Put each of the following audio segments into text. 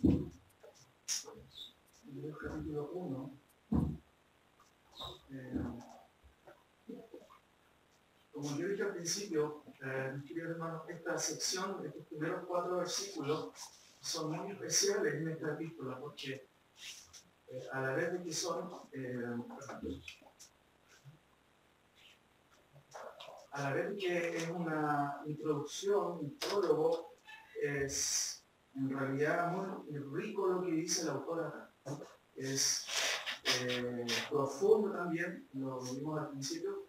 Hebreos capítulo 1. Como yo dije al principio, mis queridos hermanos, esta sección, estos primeros 4 versículos, son muy especiales en esta epístola, porque a la vez de que son, a la vez de que es una introducción, un prólogo, es en realidad muy rico lo que dice el autor acá. Es profundo también, lo vimos al principio,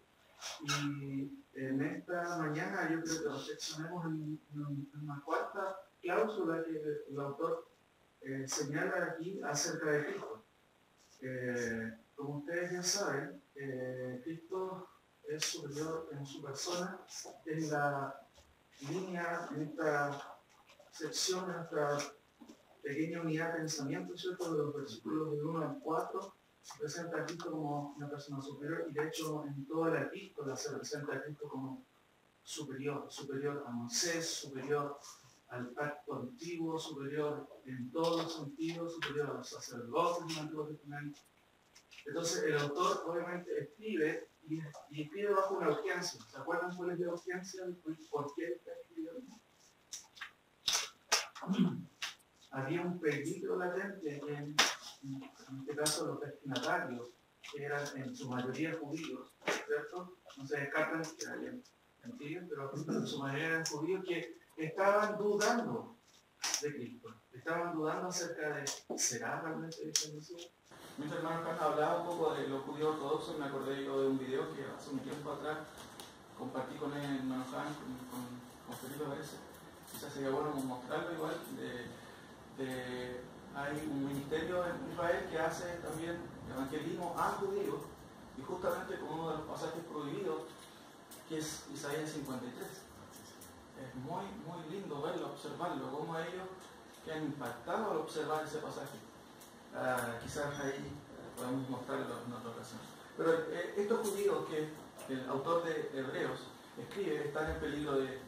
y en esta mañana yo creo que reflexionemos en una cuarta cláusula que el autor señala aquí acerca de Cristo. Como ustedes ya saben, Cristo es superior en su persona, en la línea, en esta sección, en esta pequeña unidad de pensamiento, ¿cierto? De los versículos del 1 al 4, se presenta a Cristo como una persona superior, y de hecho en toda la epístola se presenta a Cristo como superior, superior a Moisés, superior al pacto antiguo, superior en todos los sentidos, superior a los sacerdotes del Antiguo Testamento. Entonces el autor obviamente escribe y escribe bajo una urgencia. ¿Se acuerdan cuál es la urgencia? ¿Por qué está escribiendo? Había un peligro latente en este caso los destinatarios, que eran en su mayoría judíos, ¿cierto? No se descartan que hayan mentiras, pero en su mayoría eran judíos que estaban dudando de Cristo, estaban dudando acerca de, ¿será realmente el Mesías? Mis hermanos han hablado un poco de los judíos ortodoxos. Me acordé yo de un video que hace un tiempo atrás compartí con el hermano Juan, con Felipe parece. Quizás sería bueno mostrarlo igual. Hay un ministerio en Israel que hace también evangelismo a judíos, y justamente con uno de los pasajes prohibidos, que es Isaías 53. Es muy, muy lindo verlo, observarlo, cómo ellos que han impactado al observar ese pasaje. Quizás ahí podemos mostrarlo en otra ocasión. Pero estos judíos que el autor de Hebreos escribe están en peligro de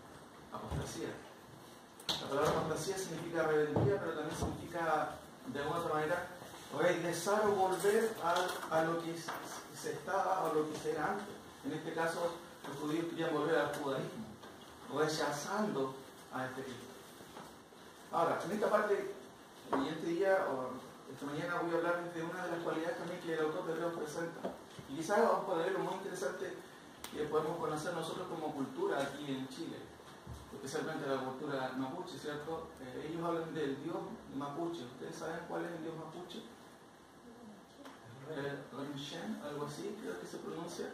apostasía. La palabra apostasía significa rebeldía, pero también significa, de alguna otra manera, regresar o volver a lo que se estaba o lo que se era antes. En este caso, los judíos querían volver al judaísmo, rechazando a este Cristo. Ahora, en esta parte, y este día, o esta mañana, voy a hablar de una de las cualidades también que el autor de Hebreos presenta. Y quizás vamos a poder ver lo muy interesante que podemos conocer nosotros como cultura aquí en Chile, especialmente la cultura mapuche, ¿cierto? Ellos hablan del dios mapuche. ¿Ustedes saben cuál es el dios mapuche? Remshen, algo así, creo que se pronuncia.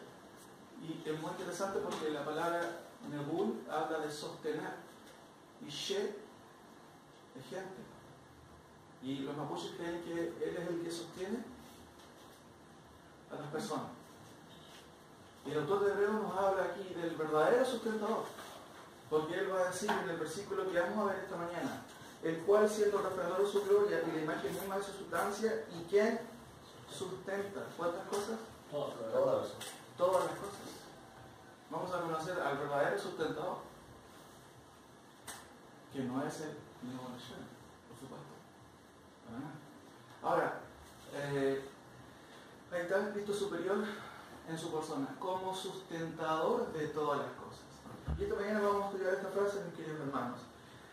Y es muy interesante porque la palabra Nebul habla de sostener, y She es gente. Y los mapuches creen que él es el que sostiene a las personas. Y el autor de Hebreos nos habla aquí del verdadero sustentador, porque él va a decir en el versículo que vamos a ver esta mañana, el cual siendo el resplandor de su gloria y la imagen misma de su sustancia, y quien sustenta, ¿cuántas cosas? Todas las cosas. Vamos a conocer al verdadero sustentador, que no es el mismo Hashem, por supuesto. Ahora, ahí está el Cristo superior en su persona, como sustentador de todas las cosas. Y esta mañana vamos a estudiar esta frase, mis queridos hermanos.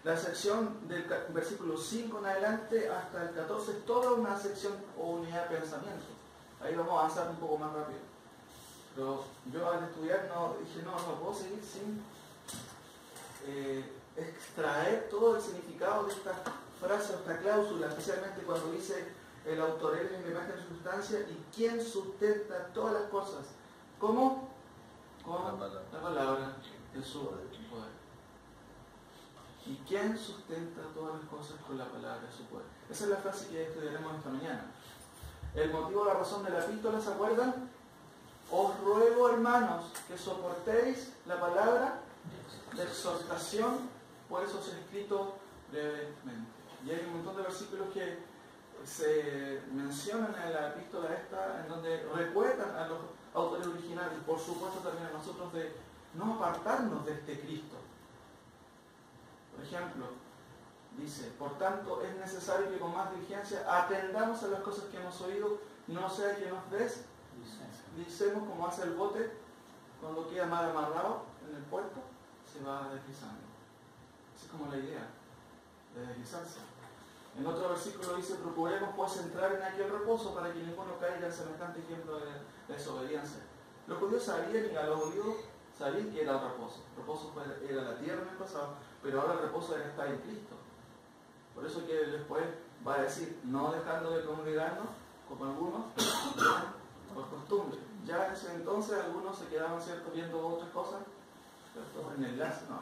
La sección del versículo 5 en adelante hasta el 14 es toda una sección o unidad de pensamiento. Ahí vamos a avanzar un poco más rápido. Pero yo al estudiar dije, no puedo seguir sin extraer todo el significado de esta frase o esta cláusula, especialmente cuando dice el autor, él es la imagen de sustancia y quien sustenta todas las cosas. ¿Cómo? Con la palabra de su poder. ¿Y quién sustenta todas las cosas con la palabra de su poder? Esa es la frase que estudiaremos esta mañana. El motivo, la razón de la epístola, ¿se acuerdan? Os ruego, hermanos, que soportéis la palabra de exhortación, por eso os he escrito brevemente. Y hay un montón de versículos que se mencionan en la epístola esta, en donde recuerdan a los autores originales, por supuesto también a nosotros, de no apartarnos de este Cristo. Por ejemplo, Dice, por tanto, es necesario que con más diligencia atendamos a las cosas que hemos oído, no sea que nos deslicemos como hace el bote cuando queda mal amarrado en el puerto, se va deslizando. Esa es como la idea de deslizarse. En otro versículo dice, procuremos pues entrar en aquel reposo para que ninguno caiga en semejante ejemplo de desobediencia. Los judíos sabían, y a los judíos sabían que era el reposo. El reposo era la tierra en el pasado, pero ahora el reposo era estar en Cristo. Por eso que después va a decir, no dejando de congregarnos, como algunos, por costumbre. Ya en ese entonces algunos se quedaban, ¿cierto?, viendo otras cosas, ¿cierto?, en el enlace, no.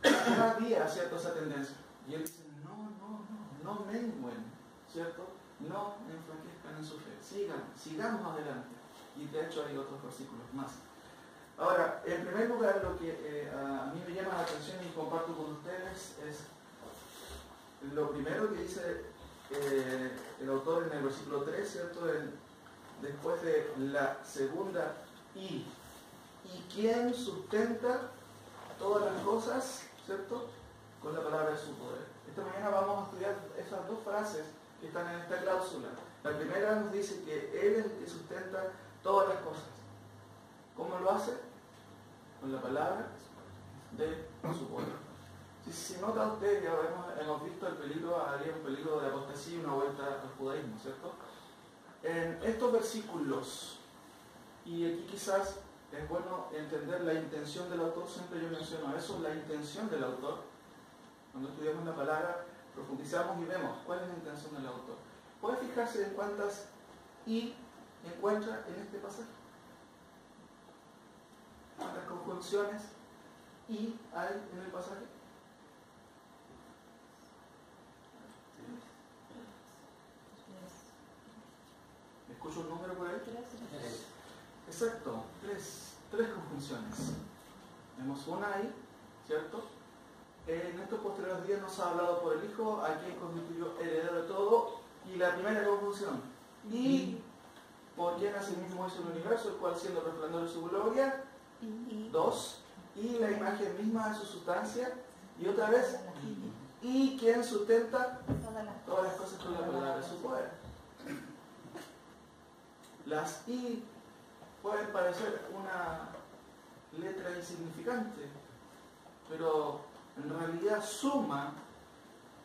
Ya había, ¿cierto?, esa tendencia. Y él dice, no mengüen, ¿cierto? No enflaquezcan en su fe. Sigamos adelante. Y de hecho hay otros versículos más. Ahora, en primer lugar, lo que a mí me llama la atención y comparto con ustedes es lo primero que dice el autor en el versículo 3, ¿cierto? Después de la segunda y quién sustenta todas las cosas, ¿cierto?, con la palabra de su poder. Esta mañana vamos a estudiar esas dos frases que están en esta cláusula. La primera nos dice que Él es el que sustenta todas las cosas. ¿Cómo lo hace? Con la palabra de su poder. Si nota usted, ya hemos visto el peligro, había un peligro de apostasía y una vuelta al judaísmo, ¿cierto? En estos versículos, y aquí quizás es bueno entender la intención del autor, siempre yo menciono eso, la intención del autor. Cuando estudiamos la palabra, profundizamos y vemos cuál es la intención del autor. ¿Puede fijarse en cuántas y encuentra en este pasaje? ¿Cuántas conjunciones y hay en el pasaje? ¿Escucho un número por ahí? 3. Exacto, tres conjunciones. Vemos una ahí, ¿cierto? En estos posteriores días nos ha hablado por el Hijo, a quien constituyó heredero de todo, y la primera conjunción. Y por quien asimismo hizo el universo, el cual siendo resplandor de su gloria, 2, y la imagen misma de su sustancia, y otra vez, y quien sustenta todas las cosas con la palabra de su poder. Las I pueden parecer una letra insignificante, pero en realidad suma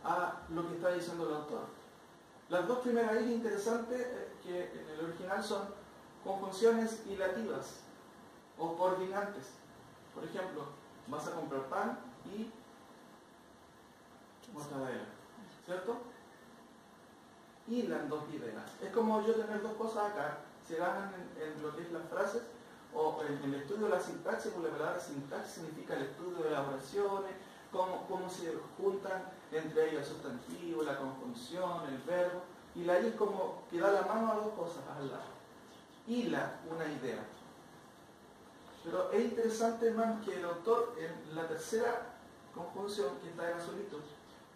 a lo que está diciendo el autor. Las dos primeras I interesantes que en el original son conjunciones hilativas o coordinantes. Por ejemplo, vas a comprar pan y mortadela, ¿cierto? Hilan dos ideas. Es como yo tener dos cosas acá, se ganan en lo que es las frases o en el estudio de la sintaxis, porque la palabra sintaxis significa el estudio de las oraciones, cómo se juntan entre ellas el sustantivo, la conjunción, el verbo, y la I es como que da la mano a dos cosas al lado. Hila una idea. Pero es interesante, hermano, que el autor en la tercera conjunción, que está en azulito,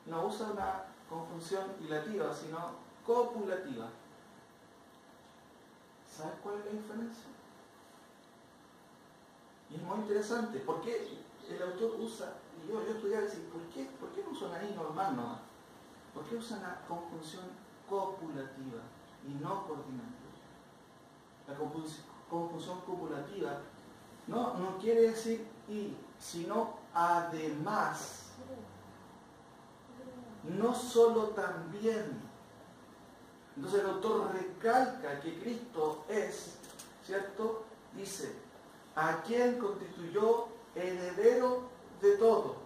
no usa una conjunción hilativa, sino copulativa. ¿Sabes cuál es la diferencia? Y es muy interesante, porque el autor usa, y yo estudiaba y decía, ¿por qué no usa una I normal nomás? ¿Por qué usa una conjunción copulativa y no coordinativa? La conjunción copulativa no quiere decir y, sino además. No solo también. Entonces el autor recalca que Cristo es, ¿cierto? Dice, a quien constituyó heredero de todo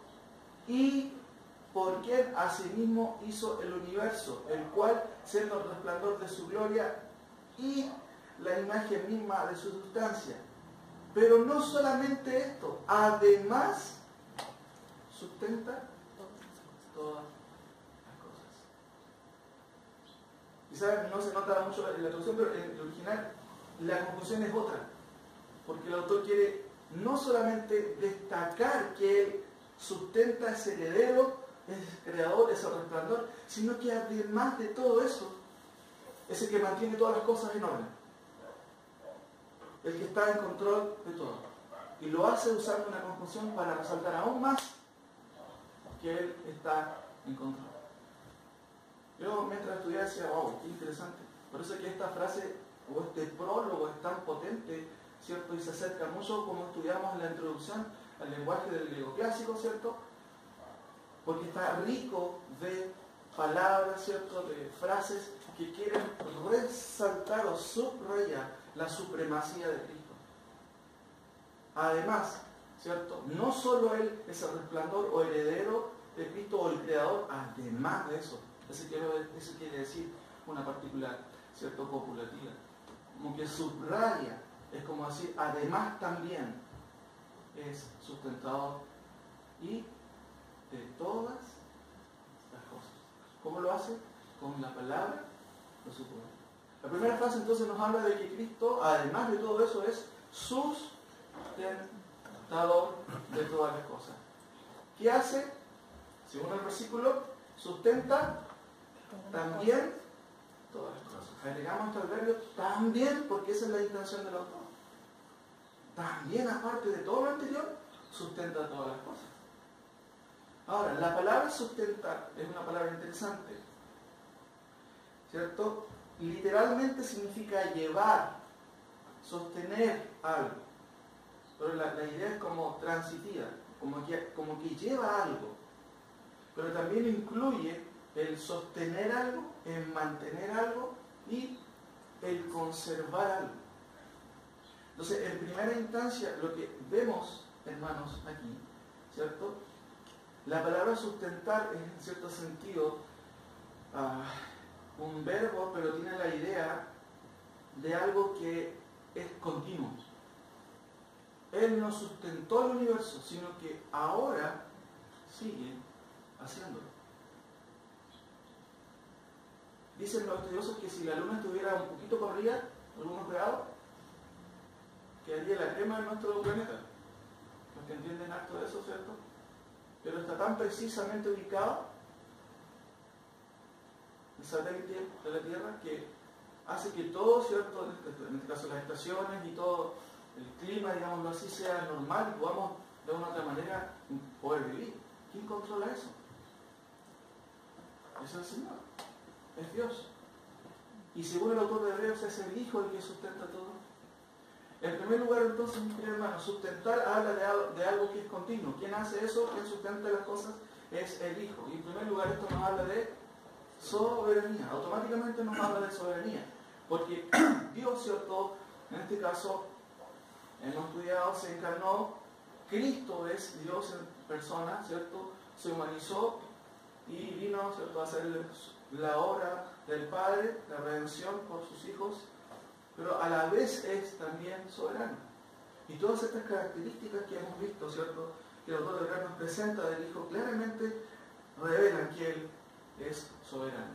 y por quien asimismo hizo el universo, el cual, siendo el resplandor de su gloria y la imagen misma de su sustancia. Pero no solamente esto, además sustenta todas las cosas. Quizás no se nota mucho en la traducción, pero en el original la conclusión es otra, porque el autor quiere no solamente destacar que él sustenta ese heredero, ese creador, ese resplandor, sino que además de todo eso, es el que mantiene todas las cosas en orden, el que está en control de todo, y lo hace usando una conjunción para resaltar aún más que Él está en control. Yo mientras estudiaba decía, wow, qué interesante. Por eso es que esta frase o este prólogo es tan potente, ¿cierto? Y se acerca mucho como estudiamos en la introducción al lenguaje del griego clásico, ¿cierto? Porque está rico de palabras, ¿cierto? De frases que quieren resaltar o subrayar la supremacía de Cristo. Además, ¿cierto? No solo Él es el resplandor o heredero de Cristo o el creador, además de eso, eso quiere decir una particular, ¿cierto? Copulativa. Como que subraya, es como decir, además también es sustentador y de todas las cosas. ¿Cómo lo hace? Con la palabra de su poder. La primera frase entonces nos habla de que Cristo, además de todo eso, es sustentador de todas las cosas. ¿Qué hace? Según el versículo, sustenta también todas las cosas. Agregamos hasta el verbo también, porque esa es la intención del autor. También, aparte de todo lo anterior, sustenta todas las cosas. Ahora, la palabra sustentar es una palabra interesante, ¿cierto? Literalmente significa llevar, sostener algo. Pero la idea es como transitiva, como que lleva algo. Pero también incluye el sostener algo, el mantener algo y el conservar algo. Entonces, en primera instancia, lo que vemos, hermanos, aquí, ¿cierto? La palabra sustentar es, en cierto sentido, un verbo, pero tiene la idea de algo que es continuo. Él no sustentó el universo, sino que ahora sigue haciéndolo. Dicen los estudiosos que si la luna estuviera un poquito corrida, algunos grados, quedaría la crema de nuestro planeta. Los que entienden harto de eso, ¿cierto? Pero está tan precisamente ubicado el satélite de la Tierra que hace que todo, ¿cierto? En este caso las estaciones y todo el clima, digámoslo así, sea normal y podamos de una u otra manera poder vivir. ¿Quién controla eso? Es el Señor, es Dios. Y según el autor de Hebreos es el Hijo el que sustenta todo. En primer lugar, entonces, mis queridos hermanos, sustentar habla de algo que es continuo. ¿Quién hace eso? ¿Quién sustenta las cosas? Es el Hijo. Y en primer lugar, esto nos habla de soberanía. Automáticamente nos habla de soberanía. Porque Dios, ¿cierto? En este caso, hemos estudiado, se encarnó. Cristo es Dios en persona, ¿cierto? Se humanizó y vino, ¿cierto?, a hacer la obra del Padre, la redención por sus hijos, pero a la vez es también soberano. Y todas estas características que hemos visto, ¿cierto?, que el autor de Hebreos nos presenta del Hijo, claramente revelan que Él es soberano.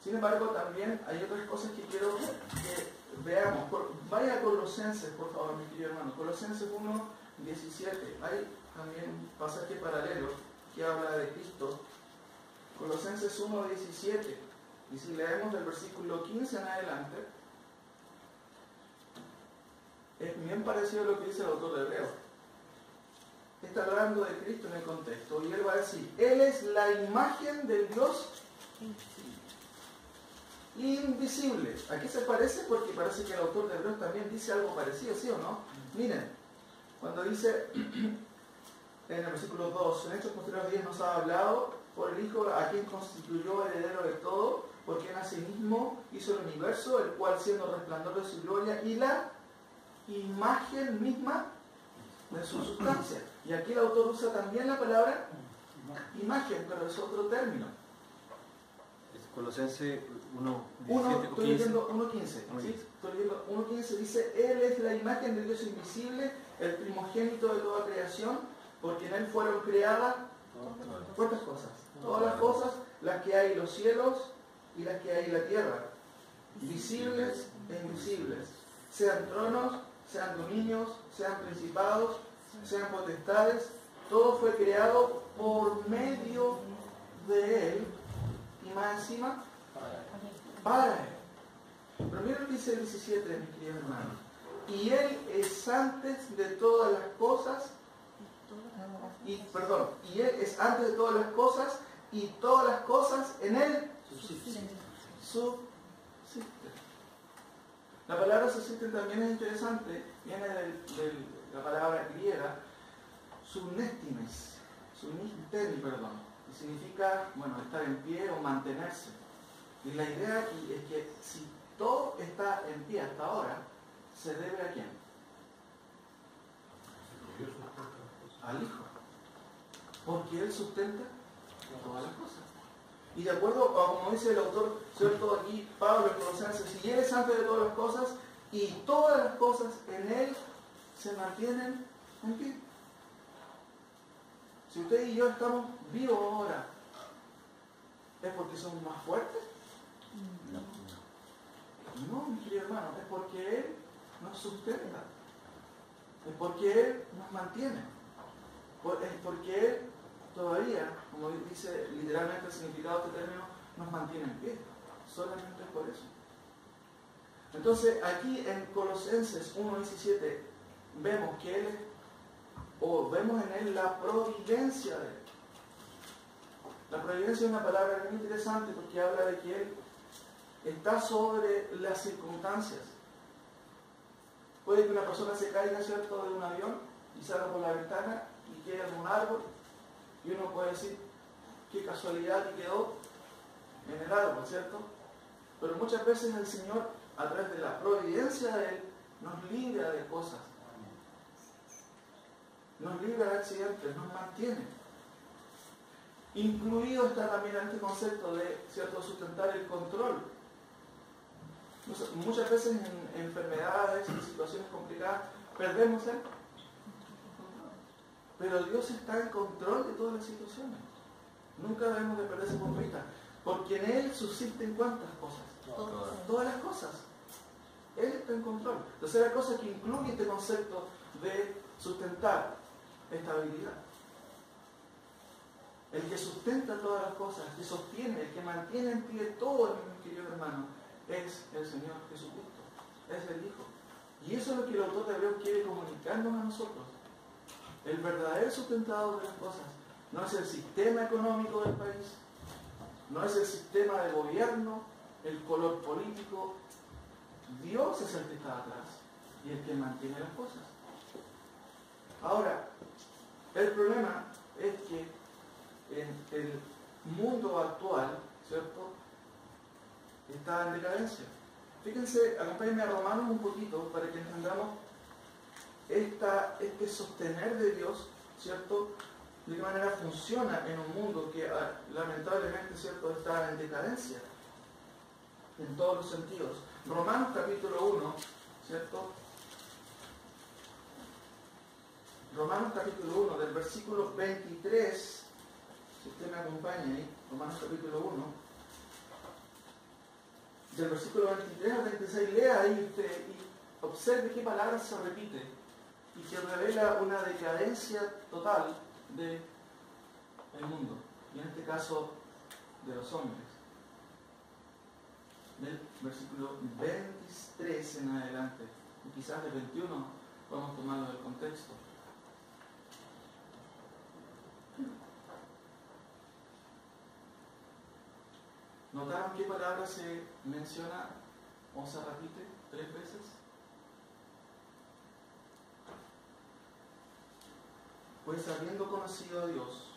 Sin embargo, también hay otras cosas que quiero que veamos. Vaya a Colosenses, por favor, mi querido hermano. Colosenses 1:17. Hay también un pasaje paralelo que habla de Cristo. Colosenses 1:17. Y si leemos del versículo 15 en adelante, es bien parecido a lo que dice el autor de Hebreos. Está hablando de Cristo en el contexto y él va a decir, Él es la imagen del Dios invisible. ¿A qué se parece? Porque parece que el autor de Hebreos también dice algo parecido, ¿sí o no? Miren, cuando dice en el versículo 2, en estos posteriores días nos ha hablado por el Hijo a quien constituyó heredero de todo, porque en asimismo hizo el universo, el cual siendo resplandor de su gloria y la imagen misma de su sustancia. Y aquí el autor usa también la palabra imagen, pero es otro término. Colosenses 1:17. Estoy leyendo 1:15. ¿Sí? Estoy leyendo 1:15, dice, Él es la imagen del Dios invisible, el primogénito de toda creación, porque en Él fueron creadas ¿cuántas cosas? Todas las cosas, las que hay en los cielos y las que hay en la tierra, visibles e invisibles, sean tronos, sean dominios, sean principados, sean potestades, todo fue creado por medio de Él y más encima para Él. Pero mira lo que dice el 17, mis queridos hermanos. Y Él es antes de todas las cosas Y Él es antes de todas las cosas, y todas las cosas en Él subsisten. La palabra subsisten también es interesante, viene de la palabra griega, subnestimes, y significa, estar en pie o mantenerse. Y la idea aquí es que si todo está en pie hasta ahora, ¿se debe a quién? Al Hijo. Porque Él sustenta todas las cosas. Y de acuerdo a como dice el autor, ¿cierto? Aquí Pablo en Colosenses, si Él es antes de todas las cosas, y todas las cosas en Él se mantienen en pie. Si usted y yo estamos vivos ahora, ¿es porque somos más fuertes? No, mi querido hermano, es porque Él nos sustenta. Es porque Él nos mantiene. Es porque Él todavía, como dice literalmente el significado de este término, nos mantiene en pie. Solamente es por eso. Entonces, aquí en Colosenses 1:17 vemos que Él vemos en Él la providencia de Él. La providencia es una palabra muy interesante porque habla de que Él está sobre las circunstancias. Puede que una persona se caiga, ¿cierto?, de un avión y salga por la ventana y quede en un árbol, y uno puede decir, qué casualidad que quedó en el árbol, ¿cierto? Pero muchas veces el Señor, a través de la providencia de Él, nos libra de cosas. Nos libra de accidentes, nos mantiene. Incluido está también este concepto de, ¿cierto?, sustentar el control. Muchas veces en enfermedades, en situaciones complicadas, perdemos el control. Pero Dios está en control de todas las situaciones. Nunca debemos de perder ese punto de vista. Porque en Él subsisten ¿cuántas cosas? Todas las cosas. Él está en control. Tercera cosa que incluye este concepto de sustentar estabilidad. El que sustenta todas las cosas, el que sostiene, el que mantiene en pie todo, mi querido hermano, es el Señor Jesucristo. Es el Hijo. Y eso es lo que el autor de Hebreos quiere comunicarnos a nosotros. El verdadero sustentador de las cosas no es el sistema económico del país, no es el sistema de gobierno, el color político. Dios es el que está atrás y el que mantiene las cosas. Ahora, el problema es que en el mundo actual, ¿cierto?, está en decadencia. Fíjense, acompáñenme a Romanos un poquito para que entendamos este sostener de Dios, ¿cierto?, de qué manera funciona en un mundo que lamentablemente, ¿cierto?, está en decadencia en todos los sentidos. Romanos capítulo 1, ¿cierto? Romanos capítulo 1, del versículo 23, si usted me acompaña ahí, Romanos capítulo 1, del versículo 23 al 26, lea ahí usted y observe qué palabras se repite y que revela una decadencia total del mundo, y en este caso de los hombres. Del versículo 23 en adelante, y quizás del 21 podemos tomarlo del contexto. ¿Notaron qué palabra se menciona o se repite 3 veces? Pues habiendo conocido a Dios,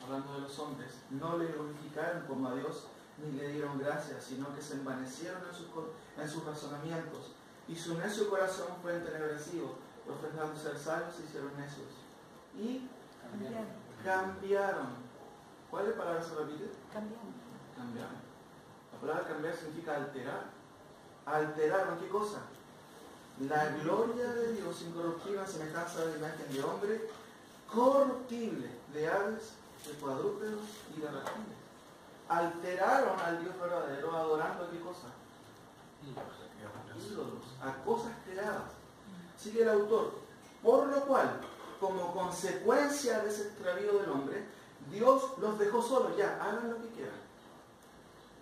hablando de los hombres, no le glorificaron como a Dios ni le dieron gracias, sino que se envanecieron en sus razonamientos, y su necio corazón fue entenebrecido, profesando ser sabios se hicieron necios. Y cambiaron. ¿Cuál palabra se repite? Cambiaron. La palabra cambiar significa alterar. ¿Alteraron qué cosa? La gloria de Dios incorruptible en semejanza de la imagen de hombre, corruptible, de aves, de cuadrúpedos y de reptiles. Alteraron al Dios verdadero adorando a qué cosa? Ídolos, a cosas creadas. Sigue el autor. Por lo cual, como consecuencia de ese extravío del hombre, Dios los dejó solos. Ya, hagan lo que quieran.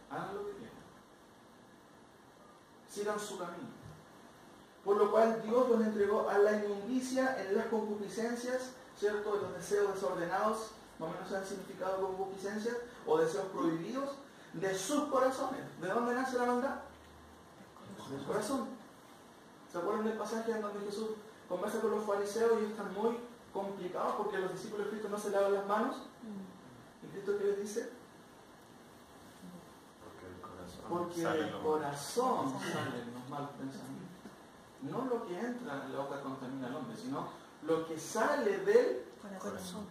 Hagan lo que quieran. Sigan su camino. Por lo cual Dios los entregó a la inmundicia en las concupiscencias, ¿cierto? Los deseos desordenados, más o menos han significado como concupiscencia, o deseos prohibidos de sus corazones. ¿De dónde nace la maldad? Del corazón. ¿Se acuerdan del pasaje en donde Jesús conversa con los fariseos y están muy complicados porque los discípulos de Cristo no se lavan las manos? ¿Y Cristo qué les dice? Porque del corazón salen los malos pensamientos. No lo que entra en la boca contamina al hombre, sino lo que sale del corazón.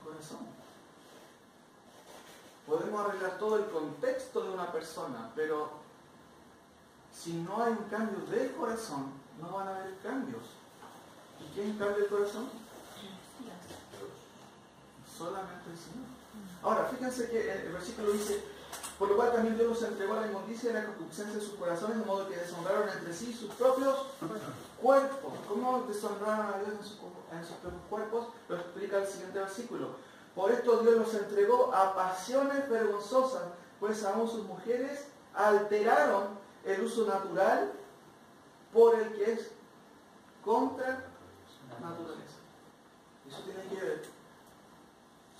Podemos arreglar todo el contexto de una persona, pero si no hay un cambio del corazón, no van a haber cambios. ¿Y quién cambia el corazón? Solamente el Señor. Ahora, fíjense que el versículo dice: por lo cual también Dios los entregó a la inmundicia y a la concupiscencia de sus corazones, de modo que deshonraron entre sí sus propios cuerpos. ¿Cómo deshonraron a Dios en sus propios cuerpos? Lo explica el siguiente versículo. Por esto Dios los entregó a pasiones vergonzosas, pues aún sus mujeres alteraron el uso natural por el que es contra naturaleza. Eso tiene que ver,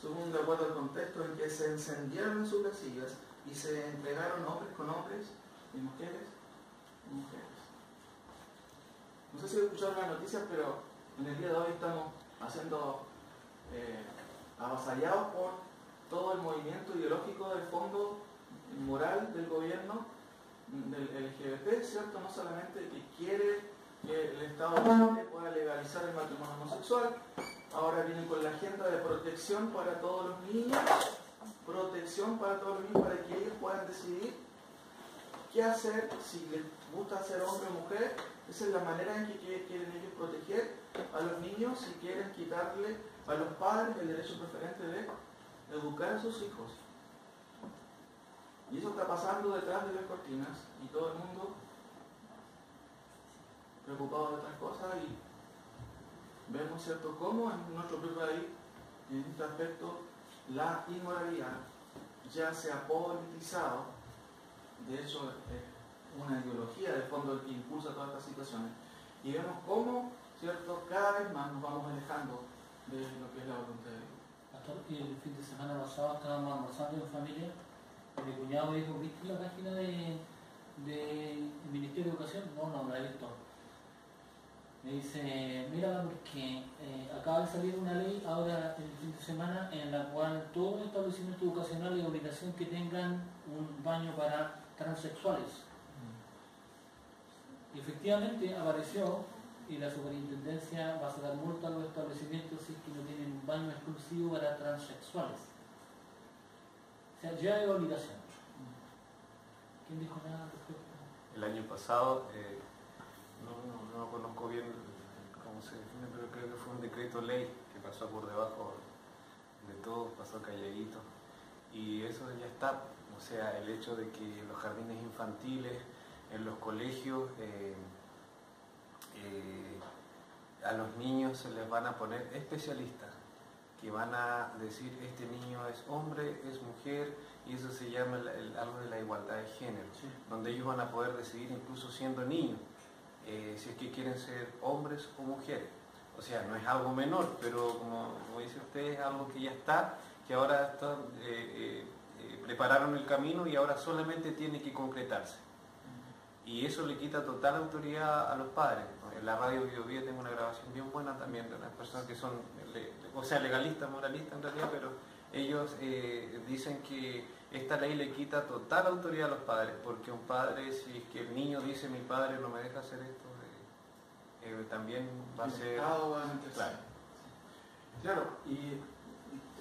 según de acuerdo al contexto, en que se encendieron en sus casillas y se entregaron hombres con hombres y mujeres con mujeres. No sé si escucharon las noticias, pero en el día de hoy estamos siendo avasallados por todo el movimiento ideológico del fondo moral del gobierno del LGBT, ¿cierto? No solamente que quiere que el Estado de Chile pueda legalizar el matrimonio homosexual, ahora vienen con la agenda de protección para todos los niños, para que ellos puedan decidir qué hacer, si les gusta ser hombre o mujer. Esa es la manera en que quieren ellos proteger a los niños, si quieren quitarle a los padres el derecho preferente de educar a sus hijos. Y eso está pasando detrás de las cortinas y todo el mundo preocupado de otras cosas, y vemos, ¿cierto?, cómo en nuestro propio país, en este aspecto, la inmoralidad ya se ha politizado. De hecho, es una ideología de fondo que impulsa todas estas situaciones, y vemos cómo, ¿cierto?, cada vez más nos vamos alejando de lo que es la voluntad de Dios. Pastor, el fin de semana pasado estábamos almorzando en familia y mi cuñado me dijo: ¿viste la página del Ministerio de Educación? No la he visto. Me dice: mira, porque acaba de salir una ley ahora el fin de semana en la cual todo establecimiento educacional es obligación que tengan un baño para transexuales. Y efectivamente apareció, y la superintendencia va a sacar multa a los establecimientos si es que no tienen un baño exclusivo para transexuales. O sea, ya hay obligación. ¿Quién dijo nada al respecto? El año pasado, no conozco bien cómo se define, pero creo que fue un decreto ley que pasó por debajo de todo, pasó calladito. Y eso ya está. O sea, el hecho de que los jardines infantiles, en los colegios, a los niños se les van a poner especialistas que van a decir: este niño es hombre, es mujer, y eso se llama algo de la igualdad de género, sí, donde ellos van a poder decidir, incluso siendo niños, si es que quieren ser hombres o mujeres. O sea, no es algo menor, pero como dice usted, es algo que ya está, que ahora está, prepararon el camino y ahora solamente tiene que concretarse. Y eso le quita total autoridad a los padres. En la radio Bio tengo una grabación bien buena también de unas personas que son, legalistas, moralistas en realidad, pero ellos dicen que esta ley le quita total autoridad a los padres, porque un padre, si es que el niño dice: mi padre no me deja hacer esto, también va a ser... Claro, y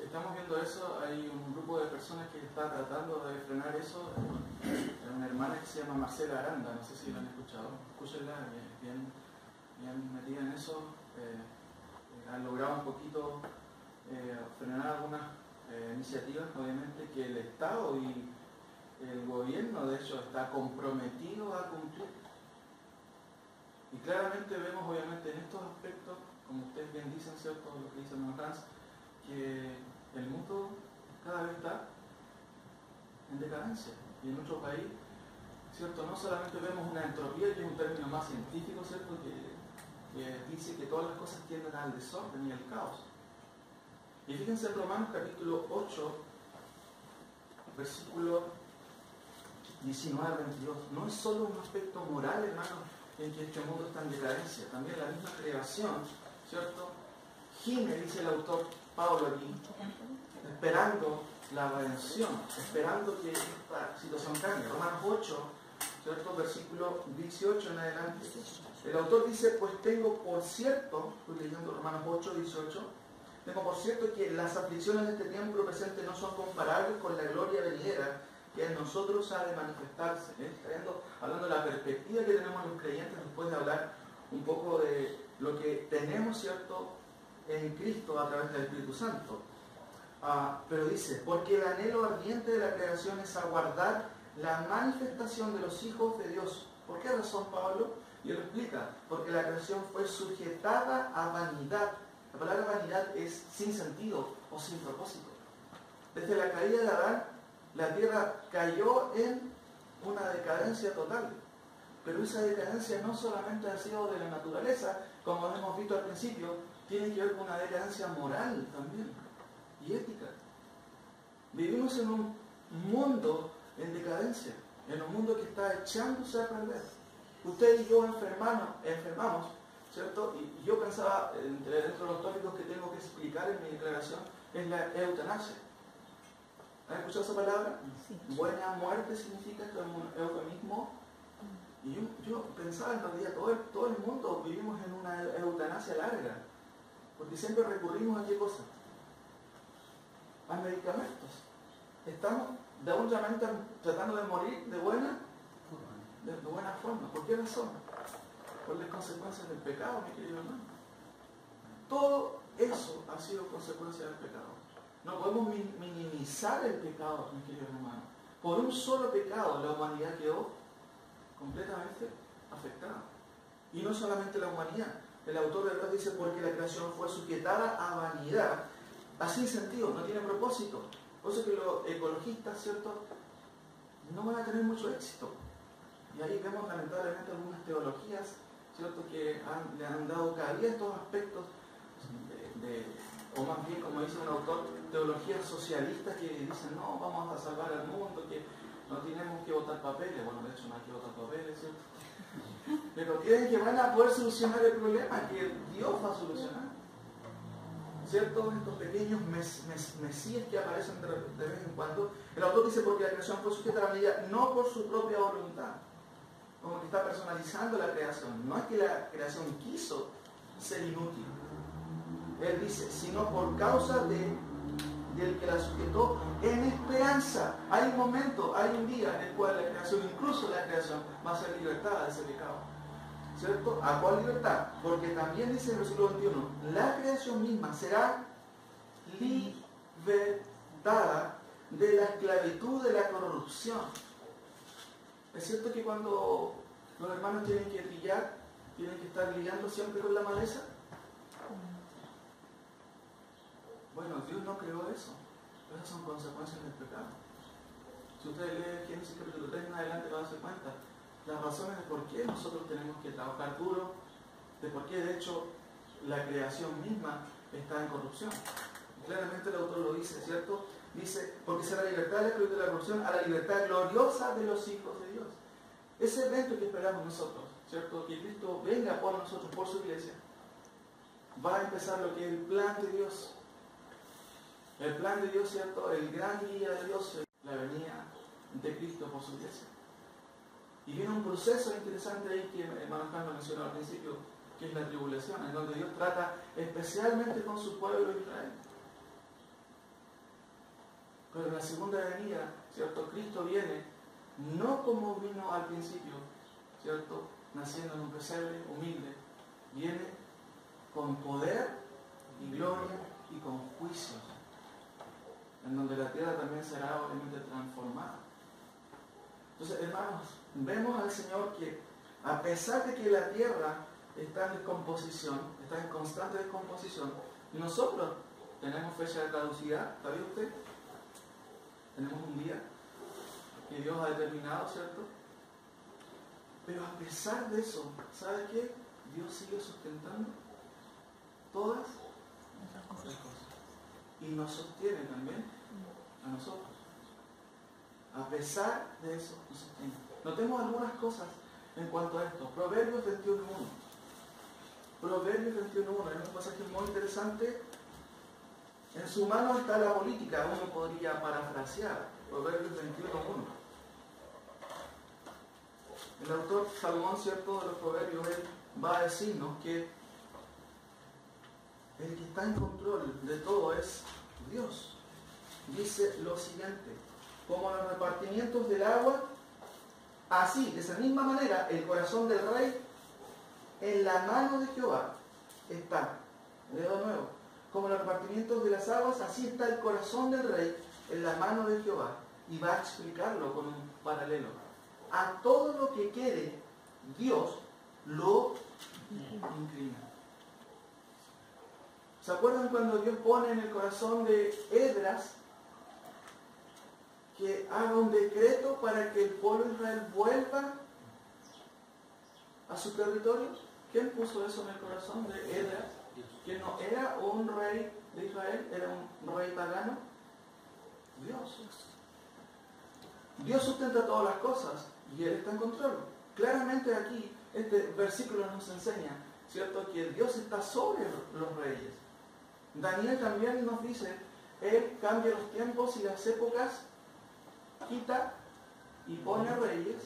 estamos viendo eso. Hay un grupo de personas que está tratando de frenar eso. Una hermana que se llama Marcela Aranda, no sé si la han escuchado, escúchenla, bien metida en eso. Han logrado un poquito frenar algunas iniciativas, obviamente, que el Estado y el gobierno, de hecho, está comprometido a cumplir. Y claramente vemos, obviamente, en estos aspectos, como ustedes bien dicen, ¿cierto?, lo que dice Hans, que el mundo cada vez está en decadencia. Y en nuestro país, ¿cierto?, no solamente vemos una entropía, que es un término más científico, ¿cierto?, que dice que todas las cosas tienden al desorden y al caos. Y fíjense en Romanos capítulo 8, versículo 19 al 22. No es solo un aspecto moral, hermanos, en que este mundo está en decadencia. También la misma creación, ¿cierto? Gime, dice el autor Pablo aquí, esperando la redención, esperando que esta situación cambie. Romanos 8, ¿cierto? Versículo 18 en adelante. El autor dice, pues tengo por cierto, estoy leyendo Romanos 8, 18, tengo por cierto que las aflicciones de este tiempo presente no son comparables con la gloria venidera que en nosotros ha de manifestarse. Hablando de la perspectiva que tenemos los creyentes después de hablar un poco de lo que tenemos, ¿cierto?, en Cristo a través del Espíritu Santo. Pero dice, porque el anhelo ardiente de la creación es aguardar la manifestación de los hijos de Dios. ¿Por qué razón, Pablo? Y él lo explica, porque la creación fue sujetada a vanidad. La palabra vanidad es sin sentido o sin propósito. Desde la caída de Adán, la tierra cayó en una decadencia total. Pero esa decadencia no solamente ha sido de la naturaleza, como hemos visto al principio, tiene que ver con una decadencia moral también y ética. Vivimos en un mundo en decadencia, en un mundo que está echándose a perder. Usted y yo enfermamos, ¿cierto? Y yo pensaba, dentro de los tópicos que tengo que explicar en mi declaración, es la eutanasia. ¿Han escuchado esa palabra? Sí. Buena muerte significa que es un eufemismo. Y yo pensaba, en realidad, todo el mundo vivimos en una eutanasia larga, porque siempre recurrimos a qué cosa? A medicamentos. Estamos de alguna manera tratando de morir de buena forma. ¿Por qué razón? Por las consecuencias del pecado, mi querido hermano. Todo eso ha sido consecuencia del pecado. No podemos minimizar el pecado, mi querido hermano. Por un solo pecado la humanidad quedó completamente afectada. Y no solamente la humanidad. El autor de Hebreos dice, porque la creación fue sujetada a vanidad, así sentido, no tiene propósito. Por eso que los ecologistas, ¿cierto?, no van a tener mucho éxito. Y ahí vemos lamentablemente algunas teologías, ¿cierto?, que le han dado cabida a estos aspectos o más bien, como dice un autor, teologías socialistas que dicen, no, vamos a salvar al mundo, que no tenemos que votar papeles. Bueno, de hecho no hay que votar papeles, ¿cierto? Pero creen que van a poder solucionar el problema, que Dios va a solucionar. ¿Cierto? Estos pequeños mesías que aparecen de vez en cuando. El autor dice, porque la creación fue sujeta a la vanidad, no por su propia voluntad. Como que está personalizando la creación. No es que la creación quiso ser inútil. Él dice, sino por causa del que la sujetó en esperanza. Hay un momento, hay un día en el cual la creación, incluso la creación, va a ser libertada de ese pecado. ¿Cierto? ¿A cuál libertad? Porque también dice en el versículo 21, la creación misma será libertada de la esclavitud de la corrupción. ¿Es cierto que cuando los hermanos tienen que trillar, tienen que estar lidiando siempre con la maleza? Bueno, Dios no creó eso. Esas son consecuencias del pecado. Si usted lee Génesis capítulo 3 en adelante, va a darse cuenta las razones de por qué nosotros tenemos que trabajar duro, de por qué de hecho la creación misma está en corrupción. Claramente el autor lo dice, ¿cierto? Dice, porque será la libertad de la esclavitud de la corrupción a la libertad gloriosa de los hijos de Dios. Ese evento que esperamos nosotros, ¿cierto? Que Cristo venga por nosotros, por su iglesia, va a empezar lo que es el plan de Dios. El plan de Dios, ¿cierto? El gran día de Dios, la venida de Cristo por su iglesia. Y viene un proceso interesante ahí que el hermano Juan lo mencionó al principio, que es la tribulación, en donde Dios trata especialmente con su pueblo Israel. Pero en la segunda venida, ¿cierto? Cristo viene no como vino al principio, ¿cierto? Naciendo en un pesebre humilde. Viene con poder y gloria y con juicios, en donde la tierra también será obviamente transformada. Entonces, hermanos, vemos al Señor que a pesar de que la tierra está en descomposición, está en constante descomposición, nosotros tenemos fecha de caducidad, ¿sabía usted? Tenemos un día que Dios ha determinado, ¿cierto? Pero a pesar de eso, ¿sabe qué? Dios sigue sustentando todas las cosas. y nos sostiene también a nosotros. A pesar de eso, nos sostiene. Notemos algunas cosas en cuanto a esto. Proverbios 21.1. Proverbios 21.1 es un pasaje muy interesante. En su mano está la política, uno podría parafrasear. Proverbios 21.1. El autor Salomón, cierto, de los Proverbios, él va a decirnos que el que está en control de todo es Dios. Dice lo siguiente: como los repartimientos del agua, así, de esa misma manera, el corazón del rey en la mano de Jehová está. Leo de nuevo. Como los repartimientos de las aguas, así está el corazón del rey en la mano de Jehová. Y va a explicarlo con un paralelo. A todo lo que quiere Dios lo inclina. ¿Se acuerdan cuando Dios pone en el corazón de Esdras que haga un decreto para que el pueblo de Israel vuelva a su territorio? ¿Quién puso eso en el corazón de Esdras? Que no era un rey de Israel, era un rey pagano. Dios. Dios sustenta todas las cosas y Él está en control. Claramente aquí este versículo nos enseña, ¿cierto?, que Dios está sobre los reyes. Daniel también nos dice, Él cambia los tiempos y las épocas, quita y pone reyes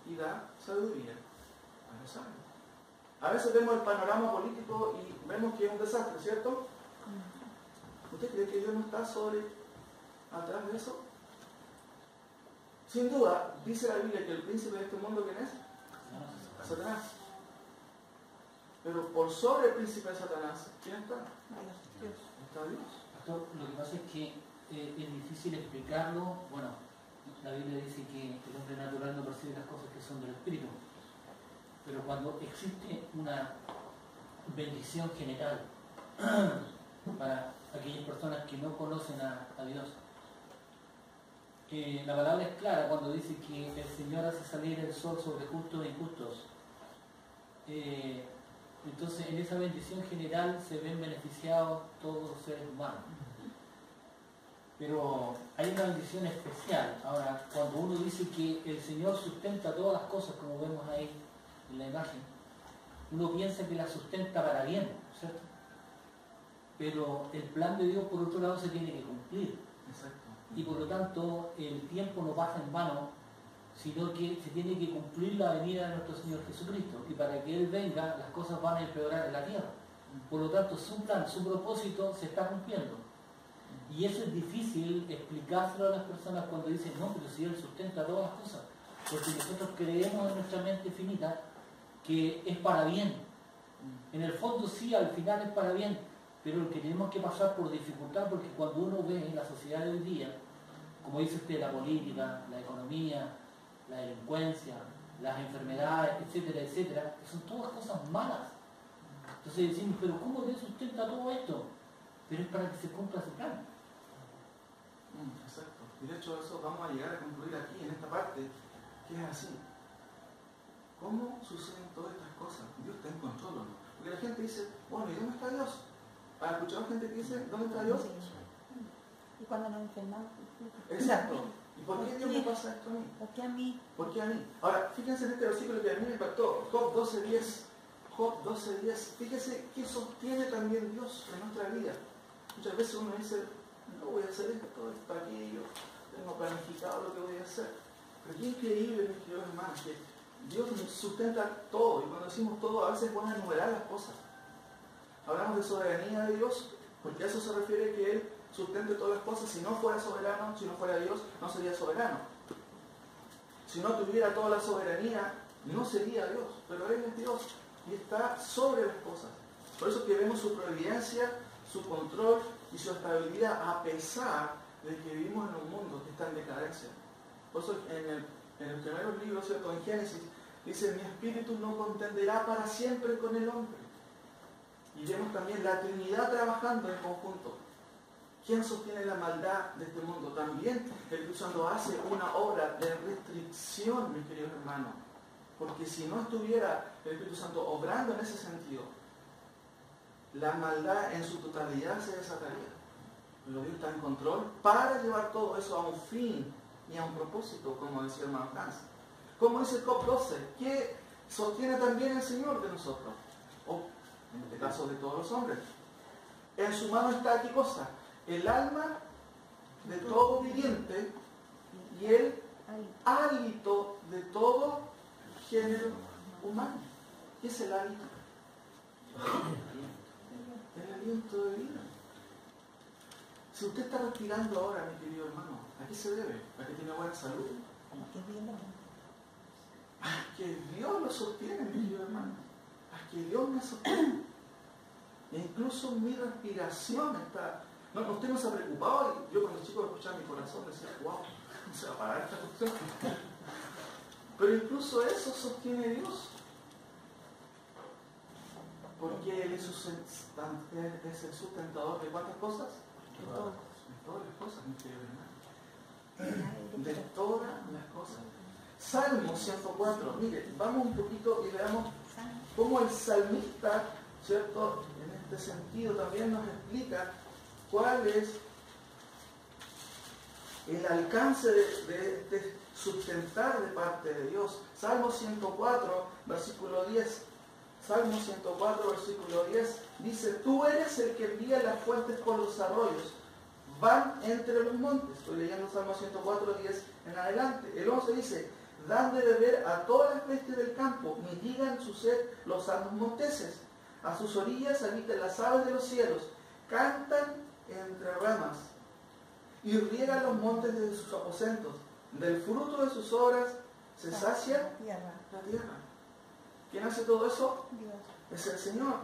y da sabiduría a los sabios. A veces vemos el panorama político y vemos que es un desastre, ¿cierto? ¿Usted cree que Dios no está atrás de eso? Sin duda, dice la Biblia que el príncipe de este mundo, ¿quién es? Satanás. Pero por sobre el príncipe de Satanás, ¿quién está? Dios. Está Dios. Pastor, lo que pasa es que es difícil explicarlo. Bueno, la Biblia dice que el hombre natural no percibe las cosas que son del Espíritu. Pero cuando existe una bendición general para aquellas personas que no conocen a Dios, la palabra es clara cuando dice que el Señor hace salir el sol sobre justos e injustos. Entonces en esa bendición general se ven beneficiados todos los seres humanos. Pero hay una bendición especial. Ahora, cuando uno dice que el Señor sustenta todas las cosas, como vemos ahí en la imagen, uno piensa que las sustenta para bien, ¿cierto? Pero el plan de Dios, por otro lado, se tiene que cumplir. Exacto. Y por lo tanto, el tiempo no pasa en vano, sino que se tiene que cumplir la venida de nuestro Señor Jesucristo. Y para que Él venga, las cosas van a empeorar en la tierra. Por lo tanto, su plan, su propósito se está cumpliendo. Y eso es difícil explicárselo a las personas cuando dicen, no, pero si Él sustenta todas las cosas. Porque nosotros creemos en nuestra mente finita que es para bien. En el fondo sí, al final es para bien, pero que tenemos que pasar por dificultad, porque cuando uno ve en la sociedad de hoy día, como dice usted, la política, la economía, la delincuencia, las enfermedades, etcétera, etcétera, que son todas cosas malas. Entonces decimos, pero ¿cómo Dios sustenta todo esto? Pero es para que se cumpla ese plan. Exacto. Y de hecho eso vamos a llegar a concluir aquí, en esta parte, que es así. ¿Cómo suceden todas estas cosas? ¿Dios está en control o no? Porque la gente dice, bueno, ¿y dónde está Dios? ¿Has escuchado gente que dice, ¿dónde está Dios? Y cuando nos enfermamos. Exacto. ¿Y por qué Dios me pasa esto a mí? ¿Por qué a mí? ¿Por qué a mí? Ahora, fíjense en este versículo que a mí me impactó, Job 12:10. Job 12:10. Fíjense qué sostiene también Dios en nuestra vida. Muchas veces uno dice, no voy a hacer esto, aquello, tengo planificado lo que voy a hacer. Pero qué increíble, mis queridos hermanos, que Dios sustenta todo. Y cuando decimos todo, a veces es bueno enumerar las cosas. Hablamos de soberanía de Dios, porque a eso se refiere que Él sustente todas las cosas. Si no fuera soberano, si no fuera Dios, no sería soberano. Si no tuviera toda la soberanía, no sería Dios. Pero Él es Dios y está sobre las cosas. Por eso que vemos su providencia, su control y su estabilidad, a pesar de que vivimos en un mundo que está en decadencia. Por eso en el primer libro, ¿cierto?, en Génesis, dice, mi espíritu no contenderá para siempre con el hombre. Y vemos también la Trinidad trabajando en conjunto. ¿Quién sostiene la maldad de este mundo? También el Espíritu Santo hace una obra de restricción, mis queridos hermanos. Porque si no estuviera el Espíritu Santo obrando en ese sentido, la maldad en su totalidad se desataría. Pero Dios está en control para llevar todo eso a un fin y a un propósito, como decía el hermano Hans. Como dice el COP 12, que sostiene también el Señor de nosotros, o en este caso de todos los hombres. En su mano está, ¿qué cosa? El alma de todo viviente y el hálito de todo género humano. ¿Qué es el hálito? El aliento de vida. Si usted está respirando ahora, mi querido hermano, ¿a qué se debe? ¿A que tiene buena salud? A que Dios lo sostiene, mi querido hermano. A que Dios me sostiene. E incluso mi respiración está... No, usted no se ha preocupado. Yo cuando chico escuchaba mi corazón decía, wow, no se va a parar esta cuestión. Pero incluso eso sostiene Dios. Porque Él es el sustentador de ¿cuántas cosas? De todas las cosas, mi querido hermano. De todas las cosas. Salmo 104. Mire, vamos un poquito y veamos cómo el salmista, ¿cierto? En este sentido también nos explica cuál es el alcance de sustentar de parte de Dios. Salmo 104, versículo 10. Salmo 104, versículo 10, dice, tú eres el que envía las fuentes por los arroyos, van entre los montes. Estoy leyendo Salmo 104, 10 en adelante. El 11 dice, dan de beber a todas las bestias del campo, mitigan su sed los asnos monteses. A sus orillas habitan las aves de los cielos, cantan entre ramas y riegan los montes desde sus aposentos. Del fruto de sus obras se sacia la tierra. ¿Quién hace todo eso? Dios. Es el Señor.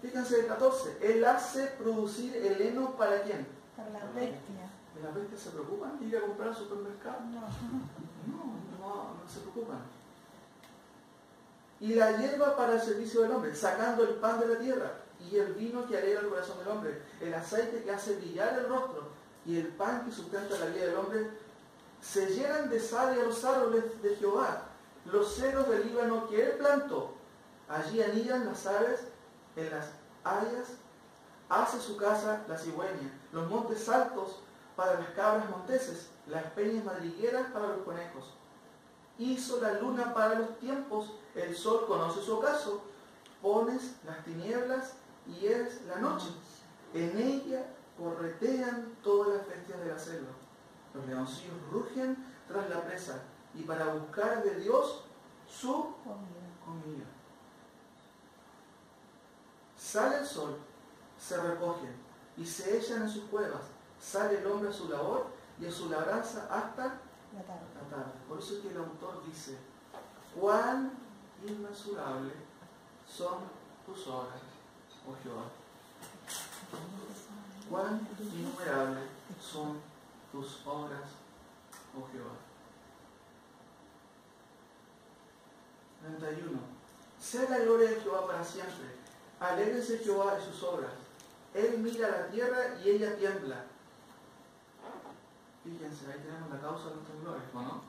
Fíjense el 14. Él hace producir el heno ¿para quién? Para las bestias. ¿Y las bestias se preocupan de ir a comprar al supermercado? No. No se preocupan. Y la hierba para el servicio del hombre, sacando el pan de la tierra, y el vino que alegra el corazón del hombre, el aceite que hace brillar el rostro, y el pan que sustenta la vida del hombre, se llenan de savia los árboles de Jehová, los cedros del Líbano que él plantó. Allí anidan las aves en las hayas, hace su casa la cigüeña, los montes altos para las cabras monteses, las peñas madrigueras para los conejos. Hizo la luna para los tiempos, el sol conoce su ocaso, pones las tinieblas y es la noche. En ella corretean todas las bestias de la selva. Los leoncillos rugen tras la presa y para buscar de Dios su comida. Sale el sol, se recogen y se echan en sus cuevas. Sale el hombre a su labor y a su labranza hasta la tarde. Por eso es que el autor dice, cuán inmensurable son tus obras, oh Jehová. Cuán innumerables son tus obras, oh Jehová. 31. Sea la gloria de Jehová para siempre. Alégrense Jehová de sus obras. Él mira la tierra y ella tiembla. Fíjense, ahí tenemos la causa de los temblores, ¿no?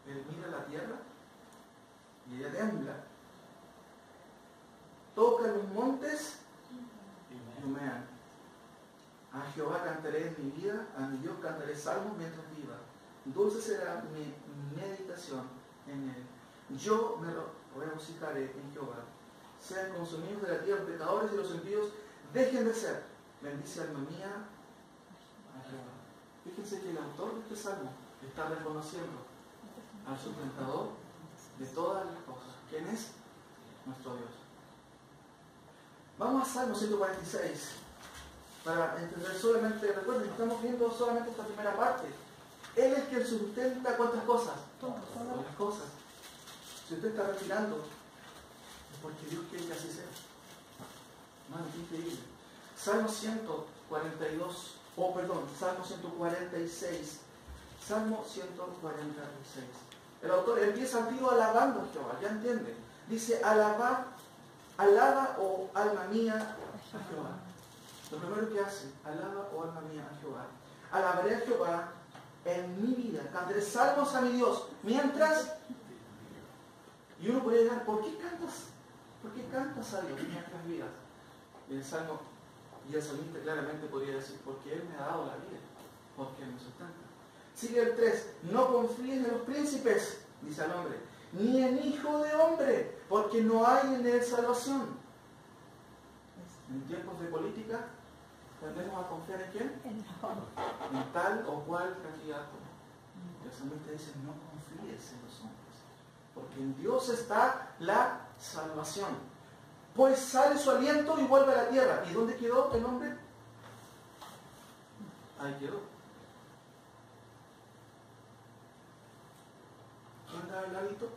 Él mira la tierra y ella tiembla. Toca los montes y humean. A Jehová cantaré en mi vida, a mi Dios cantaré salmos mientras viva. Dulce será mi meditación en él. Yo me regocijaré en Jehová. Sean consumidos de la tierra los pecadores y los impíos dejen de ser. Bendice alma mía a Jehová. Fíjense que el autor de este salmo está reconociendo al sustentador de todas las cosas. ¿Quién es? Nuestro Dios. Vamos a Salmo 146 para entender solamente, recuerden, estamos viendo solamente esta primera parte. Él es quien sustenta ¿cuántas cosas? Todas las cosas. Si usted está respirando, es porque Dios quiere que así sea. Hermano, qué increíble. Salmo 142, Salmo 146. Salmo 146. El autor empieza al tiro alabando a Jehová, ya entiende. Dice, alaba, oh alma mía, a Jehová. Lo primero que hace, alaba, oh alma mía, a Jehová. Alabaré a Jehová en mi vida, cantaré salmos a mi Dios, mientras... Y uno podría decir, ¿por qué cantas a Dios mientras vivas? Y el Salmo Y el salmista claramente podría decir, porque Él me ha dado la vida, porque Él me sustenta. Sigue el 3, no confíes en los príncipes, dice al hombre, ni en hijo de hombre, porque no hay en él salvación. En tiempos de política, tendemos a confiar en quién? En tal o cual candidato. El salmista dice, no confíes en los hombres, porque en Dios está la salvación. Pues sale su aliento y vuelve a la tierra. ¿Y dónde quedó el hombre? Ahí quedó. ¿Quién da el hábito?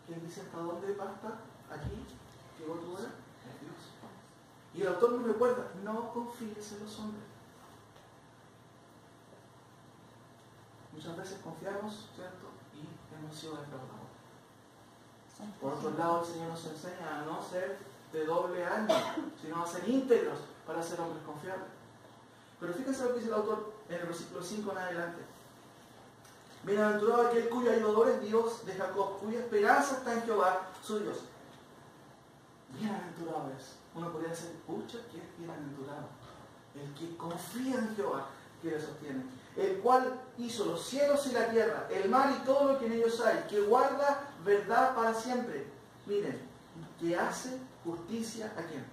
¿Quién dice hasta dónde basta? Aquí llegó tu hora. Es Dios. Y el autor nos recuerda, no confíes en los hombres. Muchas veces confiamos, ¿cierto? Y hemos sido defraudados. Por otro lado, el Señor nos enseña a no ser de doble ánimo, sino a ser íntegros para ser hombres confiables. Pero fíjense lo que dice el autor en el versículo 5 en adelante. Bienaventurado aquel cuyo ayudador es Dios de Jacob, cuya esperanza está en Jehová, su Dios. Bienaventurado es. Uno podría decir, pucha, que es bienaventurado. El que confía en Jehová, que le sostiene. El cual hizo los cielos y la tierra, el mar y todo lo que en ellos hay, que guarda verdad para siempre. Miren, que hace justicia ¿a quién?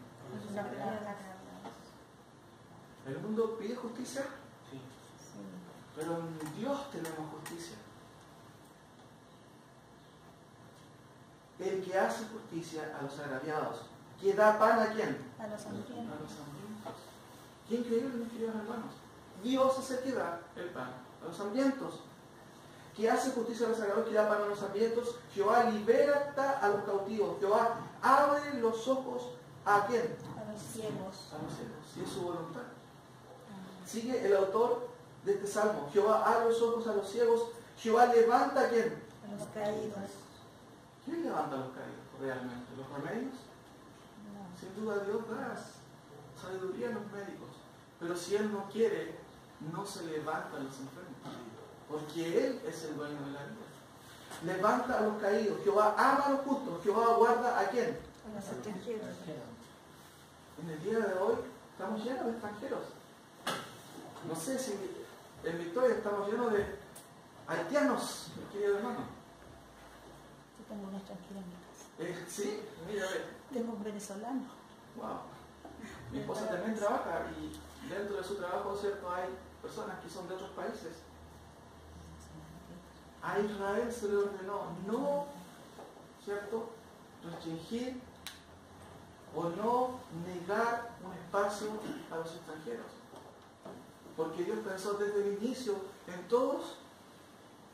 ¿El mundo pide justicia? Sí. Pero en Dios tenemos justicia. El que hace justicia a los agraviados, que da pan ¿a quién? A los hambrientos. A los hambrientos. Qué increíble, mis queridos hermanos. Dios es el que da el pan a los hambrientos. Que hace justicia a los agraviados, que da pan a los hambrientos. Jehová liberta a los cautivos. Jehová abre los ojos ¿a quién? A los ciegos. A los ciegos. Si es su voluntad. Sigue el autor de este salmo. Jehová abre los ojos a los ciegos. Jehová levanta ¿a quién? A los caídos. ¿Quién levanta a los caídos realmente? ¿Los remedios? No. Sin duda Dios da sabiduría a los médicos. Pero si Él no quiere, no se levantan los enfermos. Porque Él es el dueño de la vida. Levanta a los caídos. Jehová ama a los justos. Jehová guarda ¿a quién? A los extranjeros. En el día de hoy estamos llenos de extranjeros. No sé si en Victoria estamos llenos de haitianos, mi querido hermano. Yo tengo una extranjera en mi casa. Sí, mira, ve. Tengo un venezolano. Wow. Mi esposa también trabaja y dentro de su trabajo, ¿cierto? Hay personas que son de otros países. A Israel se le ordenó no, ¿cierto?, restringir o no negar un espacio a los extranjeros. Porque Dios pensó desde el inicio en todos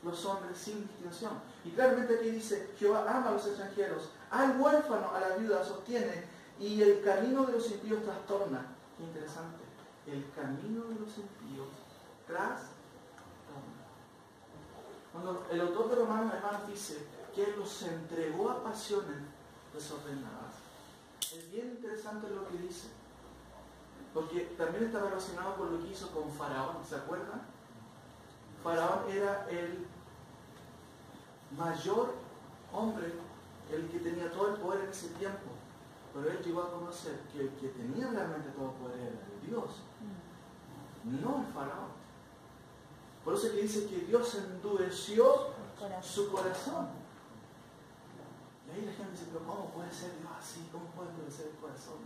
los hombres sin distinción. Y claramente aquí dice, Jehová ama a los extranjeros, al huérfano, a la viuda sostiene, y el camino de los impíos trastorna. Qué interesante. El camino de los impíos trastorna. Cuando el autor de Romanos, hermanos, dice que Él los entregó a pasiones desordenadas, es bien interesante lo que dice. Porque también está relacionado con lo que hizo con Faraón, ¿se acuerdan? Faraón era el mayor hombre, el que tenía todo el poder en ese tiempo. Pero él llegó a conocer que el que tenía realmente todo el poder era Dios, no el Faraón. Por eso que dice que Dios endureció su corazón. Y ahí la gente dice, pero ¿cómo puede ser Dios así? ¿Cómo puede endurecer el corazón?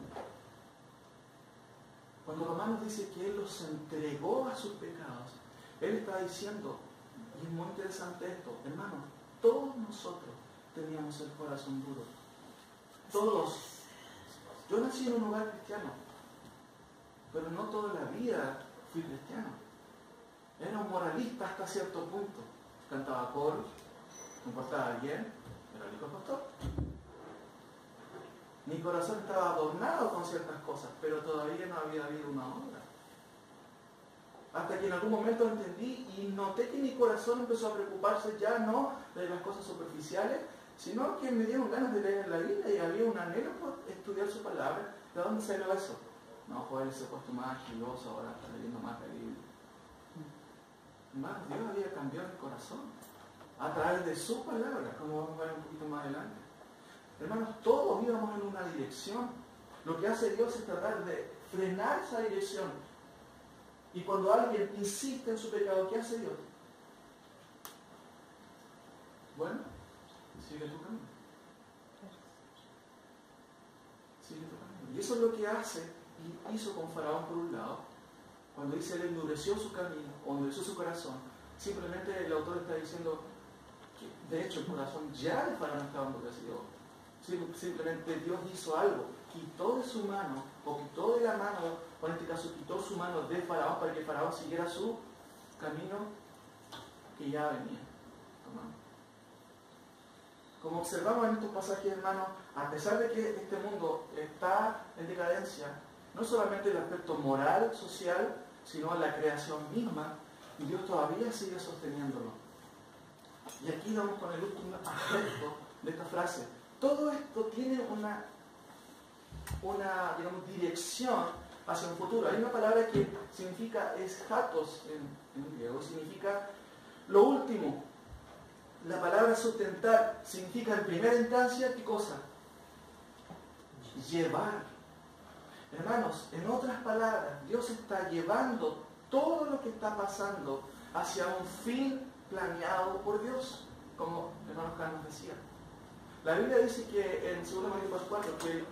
Cuando Romanos dice que Él los entregó a sus pecados, Él está diciendo, y es muy interesante esto, hermanos, todos nosotros teníamos el corazón duro. Todos. Yo nací en un hogar cristiano, pero no toda la vida fui cristiano. Era un moralista hasta cierto punto. Cantaba coros, me portaba bien, era el hijo del pastor. Mi corazón estaba adornado con ciertas cosas, pero todavía no había habido una obra. Hasta que en algún momento entendí y noté que mi corazón empezó a preocuparse ya no de las cosas superficiales, sino que me dieron ganas de leer la Biblia y había un anhelo por estudiar su palabra. ¿De dónde salió eso? No, Joel se ha puesto más agiloso, ahora está leyendo más la Biblia. Hermanos, Dios había cambiado mi corazón a través de su palabra, como vamos a ver un poquito más adelante. Hermanos, todos íbamos en una dirección, Lo que hace Dios es tratar de frenar esa dirección. Y cuando alguien insiste en su pecado, ¿qué hace Dios? Bueno, sigue tu camino. Sigue tu camino. Y eso es lo que hace y hizo con Faraón por un lado. Cuando dice él endureció su camino o endureció su corazón, simplemente el autor está diciendo que de hecho el corazón ya de Faraón estaba endurecido. Simplemente Dios hizo algo, quitó de su mano, o quitó de la mano, o en este caso quitó su mano de Faraón para que Faraón siguiera su camino que ya venía tomando. Como observamos en estos pasajes, hermanos, a pesar de que este mundo está en decadencia, no solamente el aspecto moral, social, sino la creación misma, Dios todavía sigue sosteniéndolo. Y aquí vamos con el último aspecto de esta frase. Todo esto tiene una digamos, dirección hacia un futuro. Hay una palabra que significa eschatos en griego, significa lo último. La palabra sustentar significa en primera instancia, ¿qué cosa? Llevar. Hermanos, en otras palabras, Dios está llevando todo lo que está pasando hacia un fin planeado por Dios, como el hermano Carlos decía. La Biblia dice que en 2 Corintios 4 que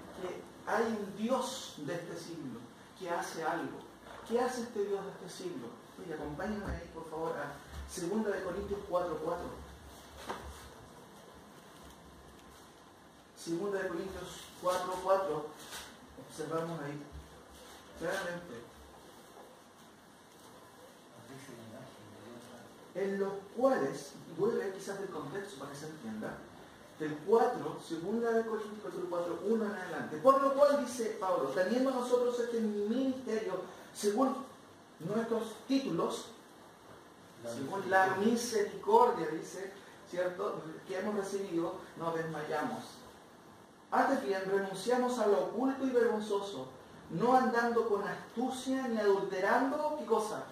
hay un Dios de este siglo que hace algo. ¿Qué hace este Dios de este siglo? Oye, acompáñenme ahí, por favor, a 2 Corintios 4:4. 2 Corintios 4:4, observamos ahí claramente. En los cuales, y voy a leer quizás el contexto para que se entienda, del 4, 2 Corintios 4, 1 en adelante. Por lo cual dice Pablo, teniendo nosotros este ministerio, según nuestros títulos, según la misericordia, dice, ¿cierto?, que hemos recibido, no desmayamos. Antes bien, renunciamos a lo oculto y vergonzoso, no andando con astucia ni adulterando, ¿qué cosa?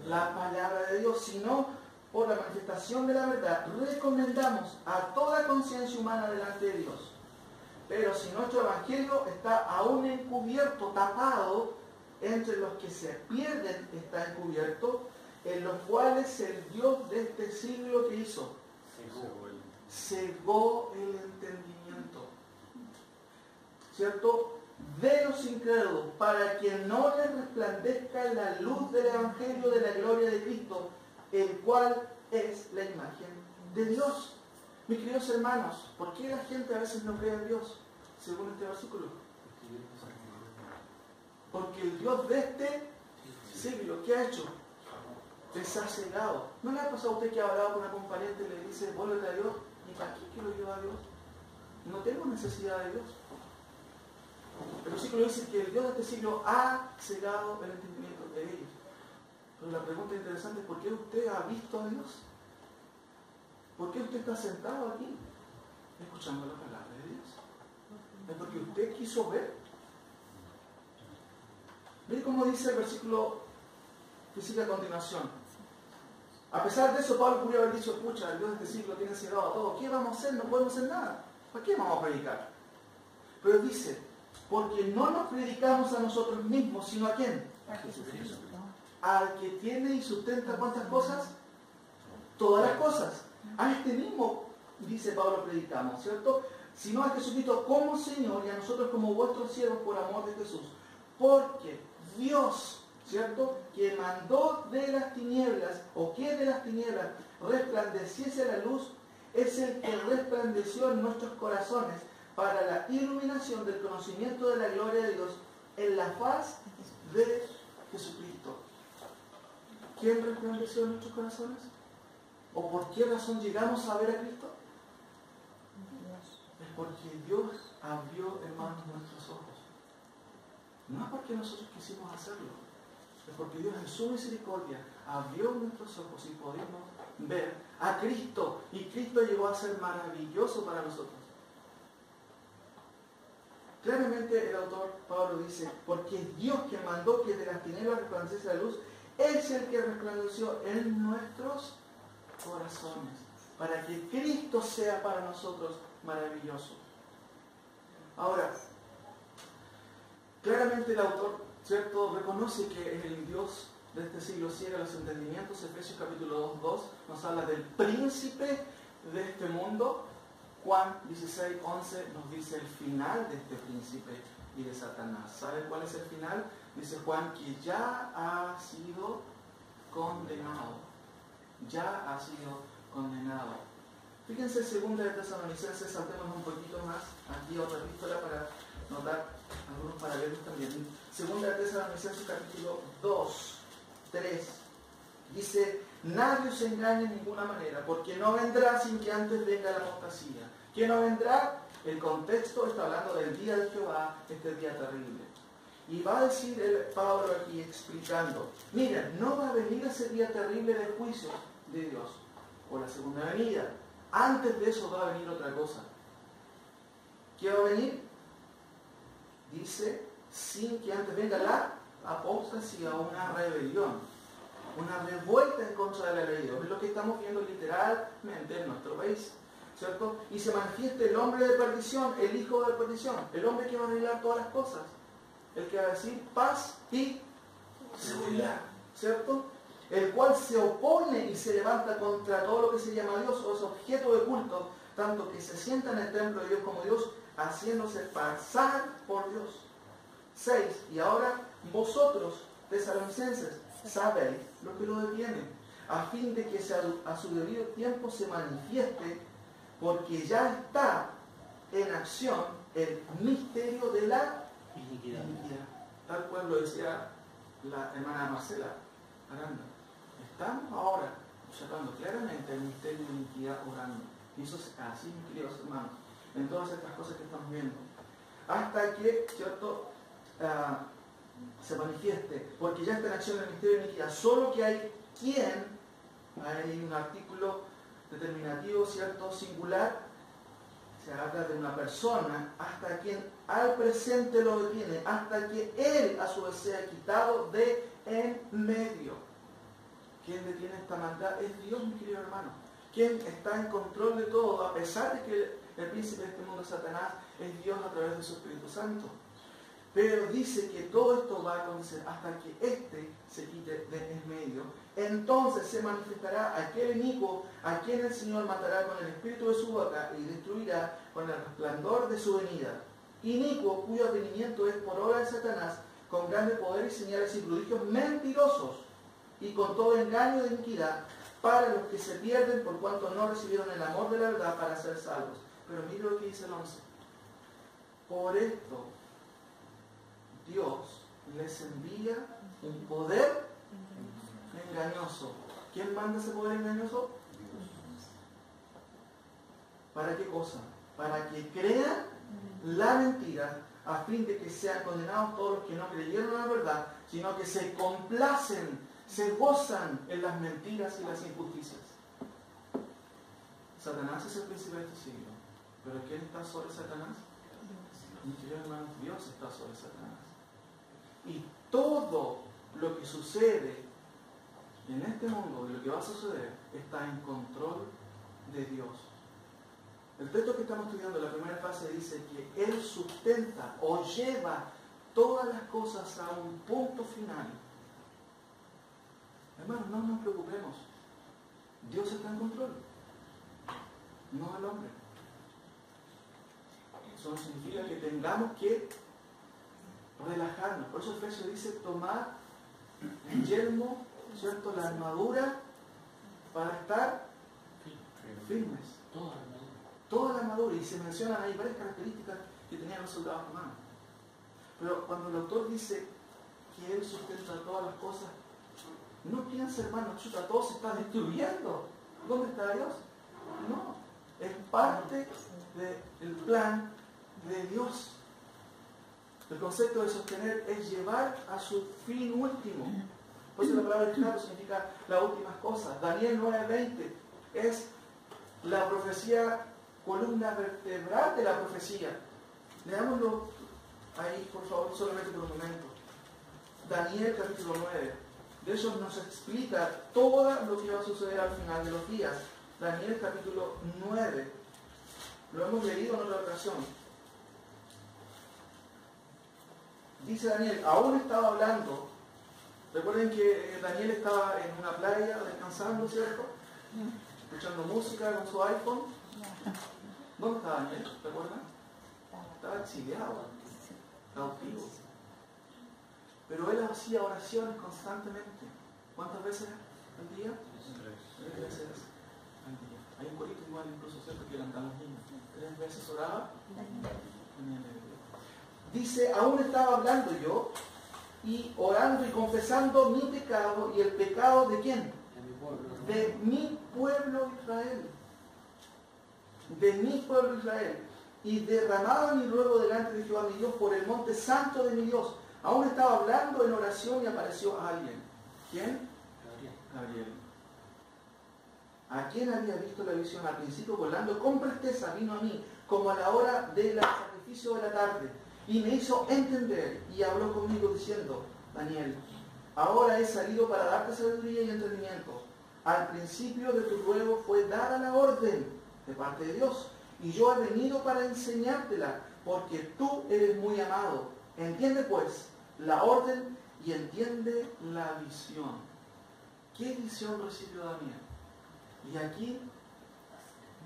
La palabra de Dios, sino por la manifestación de la verdad, recomendamos a toda conciencia humana delante de Dios. Pero si nuestro evangelio está aún encubierto, tapado, entre los que se pierden está encubierto, en los cuales el Dios de este siglo que hizo, cegó el entendimiento, ¿cierto?, de los incrédulos, para que no les resplandezca la luz del evangelio de la gloria de Cristo, el cual es la imagen de Dios. Mis queridos hermanos, ¿por qué la gente a veces no cree en Dios? Según este versículo. Porque el Dios de este siglo, ¿qué ha hecho? Les ha cegado. ¿No le ha pasado a usted que ha hablado con algún pariente y le dice, vuélvete a Dios? ¿Y para qué quiero yo a Dios? No tengo necesidad de Dios. El versículo dice que el Dios de este siglo ha cegado el entendimiento de ellos. Pero la pregunta interesante es, ¿por qué usted ha visto a Dios? ¿Por qué usted está sentado aquí escuchando la palabra de Dios? Es porque usted quiso ver. Mire cómo dice el versículo que sigue a continuación. A pesar de eso, Pablo podría haber dicho, pucha, el Dios de este siglo tiene cegado a todo. ¿Qué vamos a hacer? No podemos hacer nada. ¿Para qué vamos a predicar? Pero dice, porque no nos predicamos a nosotros mismos, sino ¿a quién? A Jesucristo. Al que tiene y sustenta ¿cuántas cosas? Todas las cosas. A este mismo, dice Pablo, predicamos, ¿cierto? Sino a Jesucristo como Señor y a nosotros como vuestros siervos por amor de Jesús. Porque Dios, ¿cierto?, que mandó de las tinieblas, o que de las tinieblas resplandeciese la luz, es el que resplandeció en nuestros corazones para la iluminación del conocimiento de la gloria de Dios en la faz de Jesucristo. ¿Quién resplandeció en nuestros corazones? ¿O por qué razón llegamos a ver a Cristo? Es porque Dios abrió, hermanos, nuestros ojos. No es porque nosotros quisimos hacerlo. Es porque Dios en su misericordia abrió nuestros ojos y pudimos ver a Cristo. Y Cristo llegó a ser maravilloso para nosotros. Claramente el autor Pablo dice, porque es Dios que mandó que de las tinieblas resplandeciese la luz, es el que resplandeció en nuestros corazones, para que Cristo sea para nosotros maravilloso. Ahora, Claramente el autor, ¿cierto?, reconoce que el Dios de este siglo ciega los entendimientos. Efesios capítulo 2 nos habla del príncipe de este mundo. Juan 16:11 nos dice el final de este príncipe y de Satanás. ¿Saben cuál es el final? Dice Juan que ya ha sido condenado. Ya ha sido condenado. Fíjense, 2 de Tesalonicenses, saltemos un poquito más aquí a otra epístola para notar algunos paralelos también. 2 de Tesalonicenses capítulo 2, 3, dice: nadie os engañe en ninguna manera, porque no vendrá sin que antes venga la apostasía. ¿Qué no vendrá? El contexto está hablando del día de Jehová, este día terrible. Y va a decir Pablo aquí explicando: miren, no va a venir ese día terrible de juicio de Dios, o la segunda venida. Antes de eso va a venir otra cosa. ¿Qué va a venir? Dice, sin que antes venga la apostasía, una rebelión, una revuelta en contra de la ley de Dios. Es lo que estamos viendo literalmente en nuestro país, ¿cierto? Y se manifiesta el hombre de perdición, el hijo de perdición, el hombre que va a arreglar todas las cosas, el que va a decir paz y seguridad, ¿cierto? El cual se opone y se levanta contra todo lo que se llama Dios o es objeto de culto, tanto que se sienta en el templo de Dios como Dios, haciéndose pasar por Dios. 6. Y ahora vosotros, tesalonicenses, sabéis lo que lo detiene, a fin de que a su debido tiempo se manifieste, porque ya está en acción el misterio de la iniquidad. Tal cual lo decía la hermana Marcela Aranda. Estamos ahora observando claramente el misterio de iniquidad orando. Y eso es así, mis queridos hermanos, en todas estas cosas que estamos viendo. Hasta que, ¿cierto?, se manifieste, porque ya está en acción el misterio de iniquidad. Solo que hay un artículo determinativo, ¿cierto?, singular, se habla de una persona, hasta quien al presente lo detiene, hasta que él a su vez sea quitado de en medio. ¿Quién detiene esta maldad? Es Dios, mi querido hermano. Quien está en control de todo, a pesar de que el príncipe de este mundo, Satanás, es Dios a través de su Espíritu Santo. Pero dice que todo esto va a acontecer hasta que éste se quite de en medio. Entonces se manifestará aquel inicuo a quien el Señor matará con el espíritu de su boca y destruirá con el resplandor de su venida. Inicuo cuyo advenimiento es por obra de Satanás, con grande poder y señales y prodigios mentirosos, y con todo engaño de iniquidad, para los que se pierden por cuanto no recibieron el amor de la verdad para ser salvos. Pero mire lo que dice el 11. Por esto Dios les envía un poder engañoso. ¿Quién manda ese poder engañoso? ¿Para qué cosa? Para que crean la mentira, a fin de que sean condenados todos los que no creyeron la verdad, sino que se complacen, se gozan en las mentiras y las injusticias. Satanás es el príncipe de este siglo. ¿Pero quién está sobre Satanás? Mis queridos hermanos, Dios está sobre Satanás. Y todo lo que sucede en este mundo y lo que va a suceder está en control de Dios. El texto que estamos estudiando, la primera fase, dice que Él sustenta o lleva todas las cosas a un punto final. Hermanos, no nos preocupemos. Dios está en control, no el hombre. Eso no significa que tengamos que relajarnos. Por eso Efesios dice: tomar el yelmo, ¿cierto?, la armadura para estar firmes. Toda la armadura. Y se mencionan ahí varias características que tenían los soldados romanos. Pero cuando el autor dice que Él sustenta todas las cosas, no piensa, hermano, chuta, todo se está destruyendo. ¿Dónde está Dios? No. Es parte del plan de Dios. El concepto de sostener es llevar a su fin último. Por eso la palabra claro significa las últimas cosas. Daniel 9:20 es la profecía, columna vertebral de la profecía. Leámoslo ahí, por favor, solamente por un momento. Daniel capítulo 9. De eso nos explica todo lo que va a suceder al final de los días. Daniel capítulo 9. Lo hemos leído en otra ocasión. Dice Daniel, aún estaba hablando. Recuerden que Daniel estaba en una playa descansando, ¿cierto? Escuchando música con su iPhone. ¿Dónde estaba Daniel? ¿Recuerdan? Estaba exiliado, cautivo. Pero él hacía oraciones constantemente. ¿Cuántas veces al día? 3 veces al día. Hay un corito igual incluso, ¿cierto? Que cantan los niños. 3 veces oraba. Dice, aún estaba hablando yo y orando y confesando mi pecado y el pecado de ¿quién? De mi pueblo Israel. De mi pueblo Israel. Y derramaba mi ruego delante de Jehová mi Dios por el monte santo de mi Dios. Aún estaba hablando en oración y apareció alguien. ¿Quién? Gabriel. ¿A quién había visto la visión? Al principio volando con presteza vino a mí, como a la hora del sacrificio de la tarde, y me hizo entender y habló conmigo diciendo, Daniel, ahora he salido para darte sabiduría y entendimiento. Al principio de tu ruego fue dada la orden de parte de Dios, y yo he venido para enseñártela, porque tú eres muy amado. Entiende pues la orden y entiende la visión. ¿Qué visión recibió Daniel? Y aquí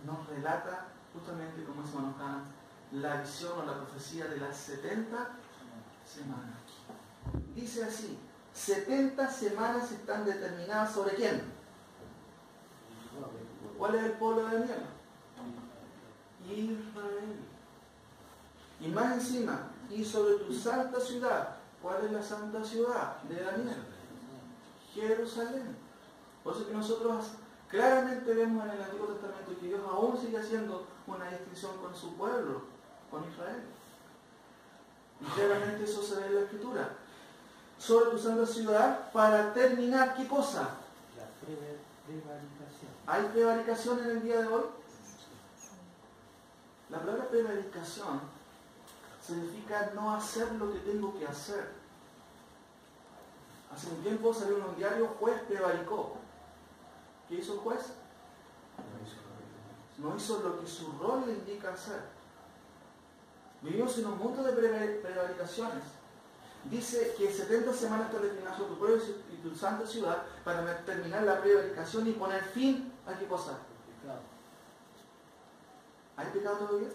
nos relata justamente, como dice Manojana, la visión o la profecía de las 70 semanas. Dice así, 70 semanas están determinadas sobre quién. ¿Cuál es el pueblo de Daniel? Israel. Y más encima, y sobre tu santa ciudad. ¿Cuál es la santa ciudad de Daniel? Jerusalén. Por eso que nosotros claramente vemos en el Antiguo Testamento que Dios aún sigue haciendo una distinción con su pueblo, con Israel. Y claramente eso se ve en la Escritura. Sobre tu santa ciudad, para terminar, ¿qué cosa? La prevaricación. ¿Hay prevaricación en el día de hoy? La palabra prevaricación significa no hacer lo que tengo que hacer. Hace un tiempo salió en un diario, juez prevaricó. ¿Qué hizo el juez? No hizo lo que su rol le indica hacer. Vivimos en un mundo de prevaricaciones. Dice que 70 semanas están destinadas a tu pueblo y tu santa ciudad para terminar la prevaricación y poner fin a qué cosa. ¿Hay pecado todavía?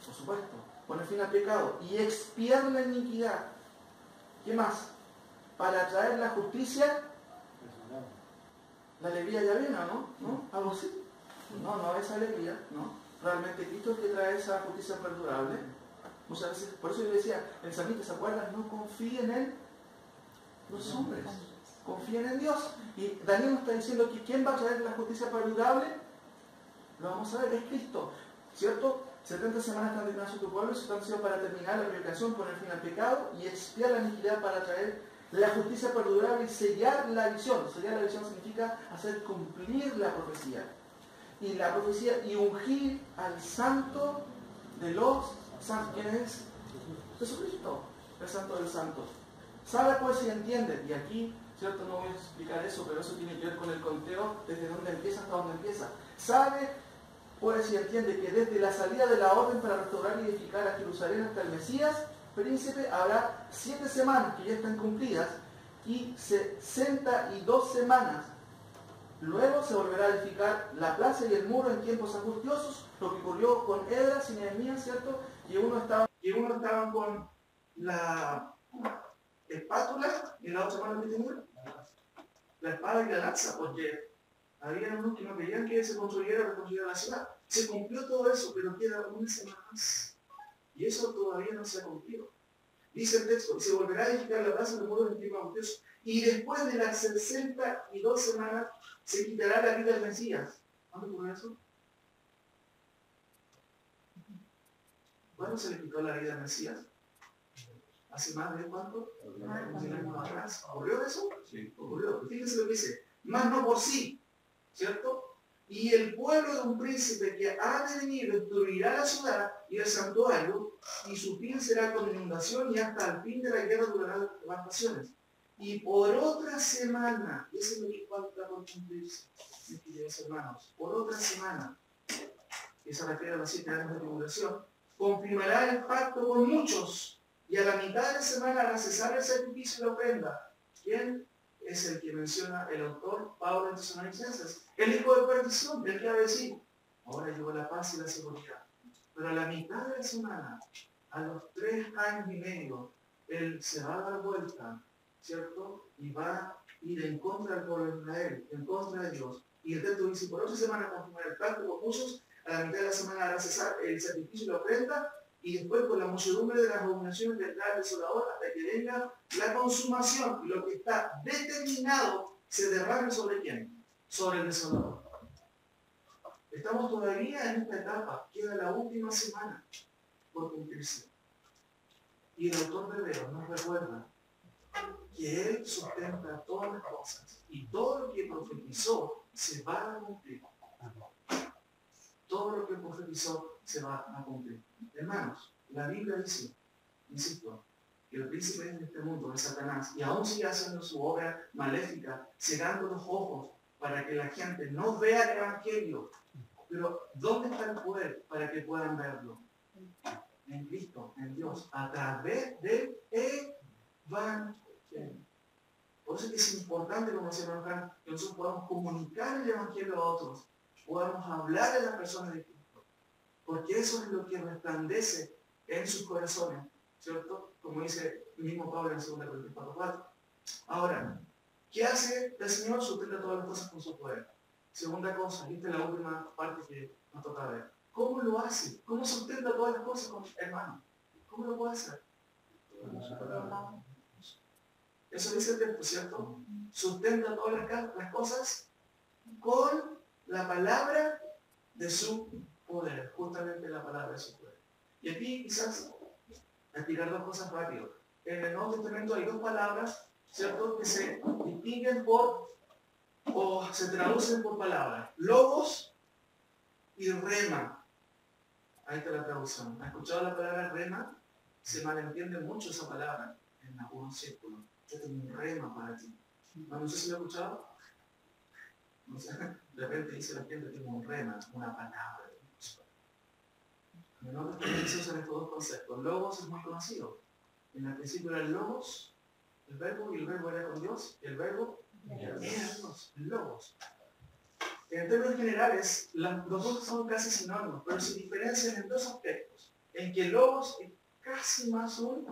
Por supuesto. Poner fin al pecado y expiar la iniquidad. ¿Qué más? Para traer la justicia. La alegría ya viene, ¿no? ¿Algo así? No es alegría, ¿no? Realmente Cristo es el que trae esa justicia perdurable. Muchas veces, por eso yo decía, el salmista, ¿se acuerdan? No confíen en los hombres, confíen en Dios. Y Daniel nos está diciendo que ¿quién va a traer la justicia perdurable? Lo vamos a ver, es Cristo, ¿cierto? 70 semanas están destinadas a tu pueblo, eso han sido para terminar la predicación, poner fin al pecado y expiar la iniquidad para traer la justicia perdurable y sellar la visión. Sellar la visión significa hacer cumplir la profecía. Y la profecía, y ungir al santo de los santos. ¿Quién es? Jesucristo, el santo del santo. ¿Sabe pues si entiende? Y aquí, ¿cierto? No voy a explicar eso, pero eso tiene que ver con el conteo desde donde empieza hasta donde empieza. ¿Sabe pues si entiende que desde la salida de la orden para restaurar y edificar a Jerusalén hasta el Mesías, príncipe, habrá 7 semanas que ya están cumplidas y 62 semanas. Luego se volverá a edificar la plaza y el muro en tiempos angustiosos, lo que ocurrió con Esdras y Nehemías, ¿cierto? Que uno estaba con la espátula y la otra mano que tenía la espada y la lanza, porque había unos que no querían que se reconstruyera la ciudad. Se cumplió todo eso, pero queda una semana más. Y eso todavía no se ha cumplido. Dice el texto, se volverá a edificar la plaza del muro en tiempos angustiosos. Y después de las 62 semanas, se quitará la vida del Mesías. ¿Cuándo ocurrió eso? ¿Cuándo se le quitó la vida al Mesías? ¿Hace más de cuánto? Un año atrás. ¿Ocurrió eso? Sí. Ocurrió. Fíjense lo que dice. Más no por sí, ¿cierto? Y el pueblo de un príncipe que ha de venir destruirá la ciudad y el santuario, y su fin será con inundación, y hasta el fin de la guerra durarán las naciones. Y por otra semana, eso es lo que falta por cumplirse, mis queridos hermanos, por otra semana, que se refiere a los 7 años de tribulación, confirmará el pacto con muchos, y a la mitad de la semana hará cesar el sacrificio y la ofrenda. ¿Quién es el que menciona el autor Pablo en Tesalonicenses? El hijo de perdición, el que va a decir, ahora llegó la paz y la seguridad. Pero a la mitad de la semana, a los 3 años y medio, él se va a dar vuelta, ¿cierto? Y va a ir en contra del pueblo de Israel, en contra de Dios. Y el texto dice, por 8 semanas confirmará el pacto con muchos, a la mitad de la semana hará cesar el sacrificio y la ofrenda, y después con la muchedumbre de las abominaciones vendrá el desolador hasta que venga la consumación. Lo que está determinado se derrame sobre quién? Sobre el desolador. Estamos todavía en esta etapa, queda la última semana por cumplirse. Y el autor de Hebreos nos recuerda que él sustenta todas las cosas y todo lo que profetizó se va a cumplir. Todo lo que profetizó se va a cumplir. Hermanos, la Biblia dice, insisto, que el príncipe de este mundo es Satanás y aún sigue haciendo su obra maléfica, cegando los ojos para que la gente no vea el Evangelio. Pero ¿dónde está el poder para que puedan verlo? En Cristo, en Dios, a través del Evangelio. Por eso es que es importante, como se llama, que nosotros podamos comunicar el Evangelio a otros, podamos hablar a las personas de Cristo, porque eso es lo que resplandece en sus corazones, ¿cierto? Como dice el mismo Pablo en 2 Corintios 4:4. Ahora, ¿qué hace el Señor? Sustenta todas las cosas con su poder. Segunda cosa, esta es la última parte que nos toca ver. ¿Cómo lo hace? ¿Cómo sustenta todas las cosas con hermano? ¿Cómo lo puede hacer? Eso dice el texto, ¿cierto? Sustenta todas las cosas con la palabra de su poder, justamente la palabra de su poder. Y aquí quizás explicar 2 cosas rápido. En el Nuevo Testamento hay 2 palabras, ¿cierto?, que se distinguen por, o se traducen por palabras. Logos y rema. Ahí está la traducción. ¿Ha escuchado la palabra rema? Se malentiende mucho esa palabra en algunos círculos. Yo tengo un rema para ti. No sé si lo he escuchado. No sé, de repente dice la gente, tengo un rema, una palabra. En el Nuevo Testamento se usan estos 2 conceptos. Logos es muy conocido. En el principio era el logos, el verbo, y el verbo era con Dios, y el verbo era Dios, el logos. En términos generales, los 2 son casi sinónimos, pero se diferencian en 2 aspectos. En que el logos es casi más un,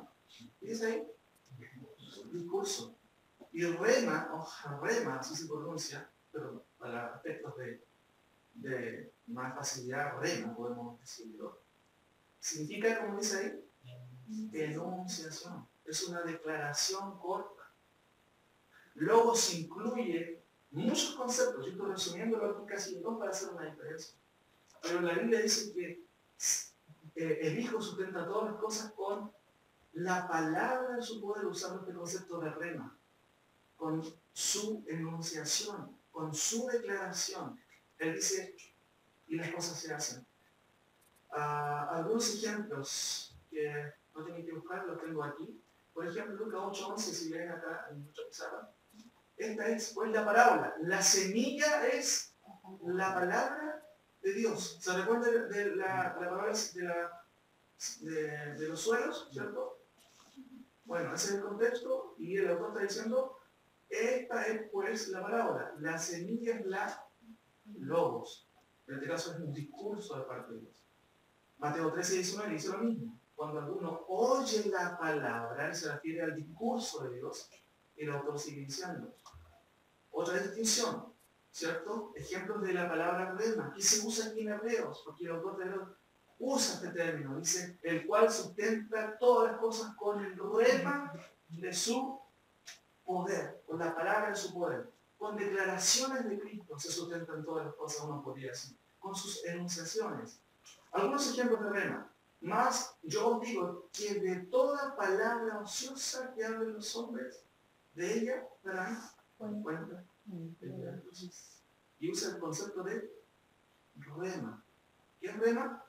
¿dice ahí? Discurso. Y el rema, o rema, así se pronuncia, pero para aspectos de más facilidad, rema, podemos decirlo, significa, como dice ahí, enunciación. Es una declaración corta. Logos incluye muchos conceptos. Yo estoy resumiéndolo aquí casi en 2 para hacer una diferencia. Pero la Biblia dice que el Hijo sustenta todas las cosas con la palabra de su poder, usando este concepto de rema, con su enunciación, con su declaración. Él dice, y las cosas se hacen. Algunos ejemplos que no tienen que buscar, los tengo aquí. Por ejemplo, Lucas 8:11, si leen acá en nuestra pizarra. Esta es pues la parábola. La semilla es la palabra de Dios. ¿Se recuerda de la palabra de los suelos, cierto? Bueno, ese es el contexto y el autor está diciendo, esta es pues la parábola. La semilla es la logos. En este caso es un discurso de parte de Dios. Mateo 13:19 dice lo mismo. Cuando alguno oye la palabra, él se refiere al discurso de Dios, y el autor sigue diciendo. Otra distinción, ¿cierto? Ejemplos de la palabra rema. ¿Qué se usa aquí en Hebreos? Porque el autor de Hebreos usa este término. Dice, el cual sustenta todas las cosas con el rema de su poder, con la palabra de su poder. Con declaraciones de Cristo se sustentan todas las cosas, uno podría decir. Con sus enunciaciones. Algunos ejemplos de rema. Más yo os digo que de toda palabra ociosa que hablen los hombres, de ella darán cuenta. Y usa el concepto de rema. ¿Qué es rema?